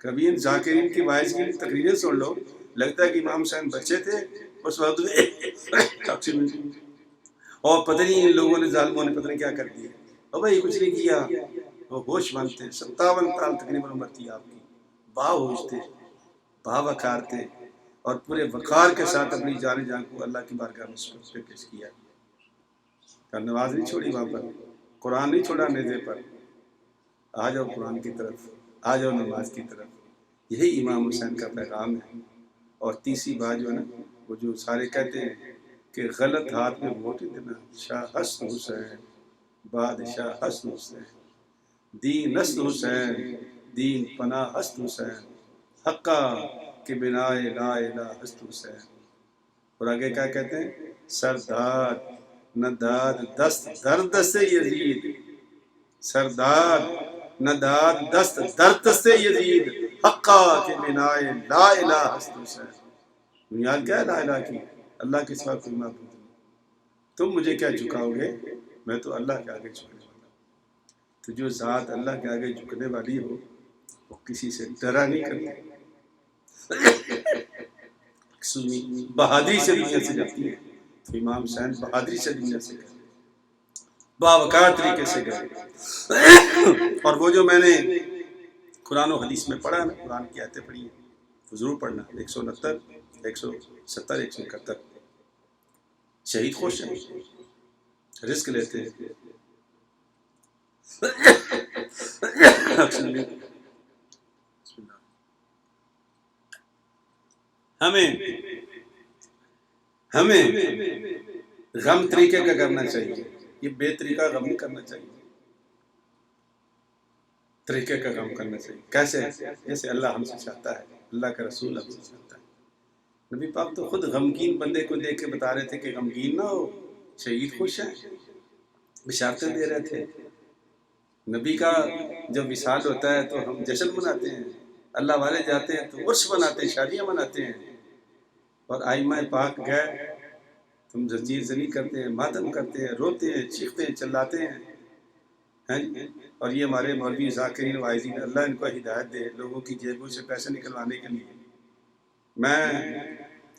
کبھی ان ذاکرین کی وائز کی تقریریں سن لو، لگتا ہے کہ امام حسین بچے تھے اس وقت اور پتہ نہیں ان لوگوں نے ظالموں نے پتہ نہیں کیا کر دیا، اور بھائی کچھ نہیں کیا، وہ ہوش مند تھے۔ 57 سال تقریباً عمر تھی آپ کی، با ہوش تھے، با وقار تھے، اور پورے وقار کے ساتھ اپنی جان کو اللہ کی بارگاہ میں پیش کیا۔ نماز نہیں چھوڑی وہاں پر، قرآن نہیں چھوڑا نیزے پر، آ جاؤ قرآن کی طرف، آ جاؤ نماز کی طرف۔ یہی امام حسین کا پیغام ہے۔ اور تیسری بات جو ہے نا، وہ جو سارے کہتے ہیں کہ غلط ہاتھ میں ووٹ دینا، شاہ حسن حسین بادشاہ حسن حسین، دین حسن حسین دین پناہ حسن حسین، حقا کہ بنائے لا الہ حسن حسین۔ اور آگے کیا کہتے ہیں؟ سردار نہ داد دست درد سے یزید، سردار نہ داد دست درد سے یزید، حقا کہ بنائے لا الہ حسن حسین۔ بنیاد کیا ہے لا الہ کی؟ اللہ کے سوا کوئی معبود نہیں۔ تم مجھے کیا جھکاؤ گے؟ میں تو اللہ کے آگے جھکنے والا ہوں۔ تو جو ذات اللہ کے آگے جھکنے والی ہو وہ کسی سے ڈرا نہیں کرتی، بہادری سے دنیا سے جاتی ہے۔ تو امام حسین بہادری سے دنیا سے گئے، باوقار طریقے سے گئے۔ اور وہ جو میں نے قرآن و حدیث میں پڑھا نا، قرآن کی آیتیں پڑھی ہیں، وہ ضرور پڑھنا۔ 169 170 171 شہید خوش ہیں، رزق لیتے ہیں۔ ہمیں غم طریقے کا کرنا چاہیے، یہ بے طریقہ غم نہیں کرنا چاہیے، طریقے کا غم کرنا چاہیے۔ کیسے؟ جیسے اللہ ہم سے چاہتا ہے، اللہ کا رسول ہم سے چاہتا ہے۔ نبی پاک تو خود غمگین بندے کو دیکھ کے بتا رہے تھے کہ غمگین نہ ہو، شہید خوش ہیں، بشارتیں دے رہے تھے۔ نبی کا جب وصال ہوتا ہے تو ہم جشن مناتے ہیں، اللہ والے جاتے ہیں تو عرس مناتے ہیں، شادیاں مناتے ہیں، اور آئمہ پاک گئے تم زنجیر زنی کرتے ہیں، ماتم کرتے ہیں، روتے ہیں، چیختے ہیں، چلاتے ہیں۔ اور یہ ہمارے مولوی ذاکرین واعظین، اللہ ان کو ہدایت دے لوگوں کی جیبوں سے پیسے نکلوانے کے لیے۔ میں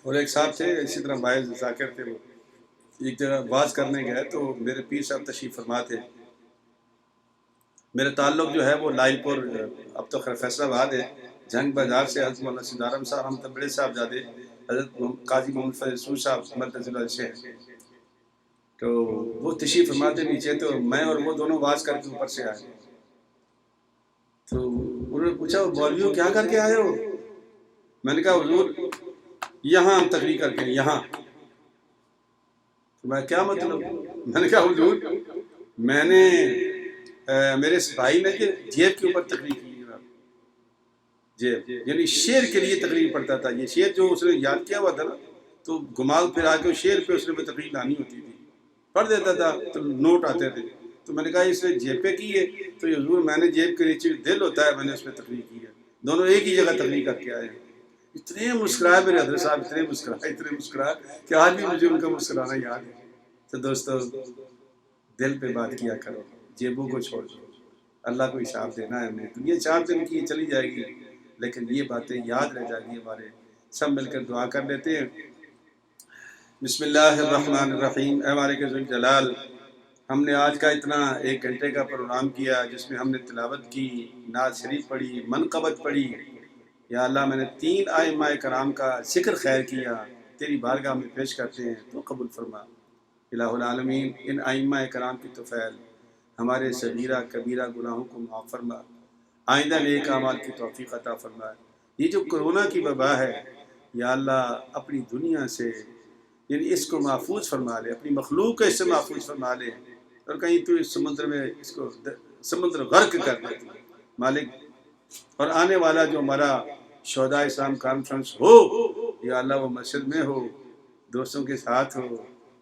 اور ایک صاحب تھے اسی طرح واعظ ذاکر تھے، وہ ایک جگہ واز کرنے گئے تو میرے پیر صاحب تشریف فرما تھے۔ میرا تعلق جو ہے وہ لائل پور، اب تو خیر فیصل آباد ہے، جنگ بازار سے حضرت مولانا سدارم صاحب ہم تب بڑے صاحب زادے حضرت قاضی محمد فضل رسول صاحب مرکز اللہ سے ہیں، تو وہ تشریف فرماتے نیچے، تو میں اور وہ دونوں واز کر کے اوپر سے آئے، تو انہوں نے پوچھا مولویوں کیا کر کے آئے ہو؟ میں نے کہا حضور یہاں ہم تقریر کر کے یہاں۔ تو میں کیا مطلب؟ میں نے کہا حضور میں نے میرے بھائی نے جیب کے اوپر تقریر کی، جیب یعنی شعر کے لیے تقریر پڑھتا تھا، یہ شعر جو اس نے یاد کیا ہوا تھا نا، تو گھمال پھرا کے شعر پہ اس نے تقریر لانی ہوتی تھی، پڑھ دیتا تھا تو نوٹ آتے تھے، تو میں نے کہا اس نے جیب پہ کی ہے، تو یہ حضور میں نے جیب کے نیچے دل ہوتا ہے، میں نے اس پہ تقریر کی ہے، دونوں ایک ہی جگہ تقریر کر کے آئے ہیں۔ اتنے مسکرائے میرے حضرت صاحب، اتنے مسکرائے کہ آج بھی مجھے ان کا مسکرانا یاد ہے۔ تو دوستو دل پہ بات کیا کرو، جیبوں کو چھوڑ دو، اللہ کو حساب دینا ہے ہمیں، دنیا 4 دن کی چلی جائے گی لیکن یہ باتیں یاد رہ جائیں گی ہمارے۔ سب مل کر دعا کر لیتے ہیں۔ بسم اللہ الرحمن الرحیم۔ اے مالک ذوالجلال، ہم نے آج کا اتنا 1 گھنٹے کا پروگرام کیا جس میں ہم نے تلاوت کی، نعت شریف پڑھی، منقبت پڑھی۔ یا اللہ میں نے 3 ائمہ کرام کا ذکر خیر کیا، تیری بارگاہ میں پیش کرتے ہیں، تو قبول فرما الہ العالمین۔ ان ائمہ کرام کی توفیل ہمارے صغیرہ کبیرہ گناہوں کو معاف فرما، آئندہ نیک اعمال کی توفیق عطا فرما۔ یہ جو کرونا کی وبا ہے یا اللہ اپنی دنیا سے یعنی اس کو محفوظ فرما لے، اپنی مخلوق کو اس سے محفوظ فرما لے، اور کہیں تو اس سمندر میں اس کو سمندر غرق کر دے مالک۔ اور آنے والا جو ہمارا شہداء اسلام کانفرنس ہو یا اللہ وہ مسجد میں ہو، دوستوں کے ساتھ ہو،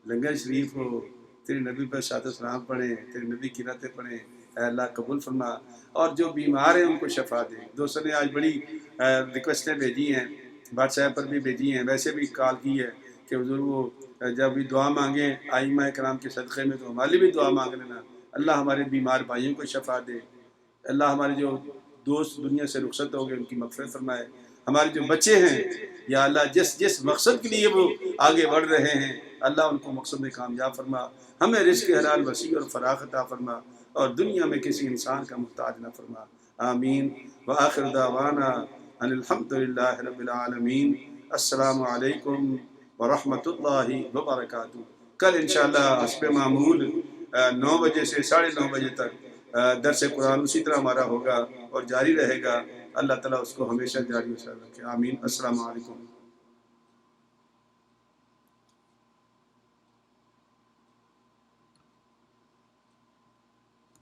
لنگر شریف ہو، تیرے نبی پر صلوات و سلام پڑھیں، تیرے نبی کی راتیں پڑھیں، اے اللہ قبول فرما۔ اور جو بیمار ہیں ان کو شفا دے۔ دوستوں نے آج بڑی ریکویسٹیں بھیجی ہیں، واٹس ایپ پر بھی بھیجی ہیں، ویسے بھی کال کی ہے کہ حضور وہ جب بھی دعا مانگیں ائمہ کرام کے صدقے میں تو ہمارے بھی دعا مانگ لینا۔ اللہ ہمارے بیمار بھائیوں کو شفا دے، اللہ ہمارے جو دوست دنیا سے رخصت ہو گئے ان کی مغفرت فرمائے۔ ہمارے جو بچے ہیں یا اللہ جس مقصد کے لیے وہ آگے بڑھ رہے ہیں اللہ ان کو مقصد میں کامیاب فرما، ہمیں رزق حلال وسیع اور فراخ عطا فرما، اور دنیا میں کسی انسان کا محتاج نہ فرما۔ آمین۔ وآخر دعوانا ان الحمد للہ رب العالمین۔ السلام علیکم ورحمۃ اللہ وبرکاتہ۔ کل انشاءاللہ حسب معمول 9 بجے سے 9:30 بجے تک درس قرآن اسی طرح ہمارا ہوگا اور جاری رہے گا۔ اللہ تعالیٰ اس کو ہمیشہ جاری و ساری رکھے۔ آمین۔ السلام علیکم۔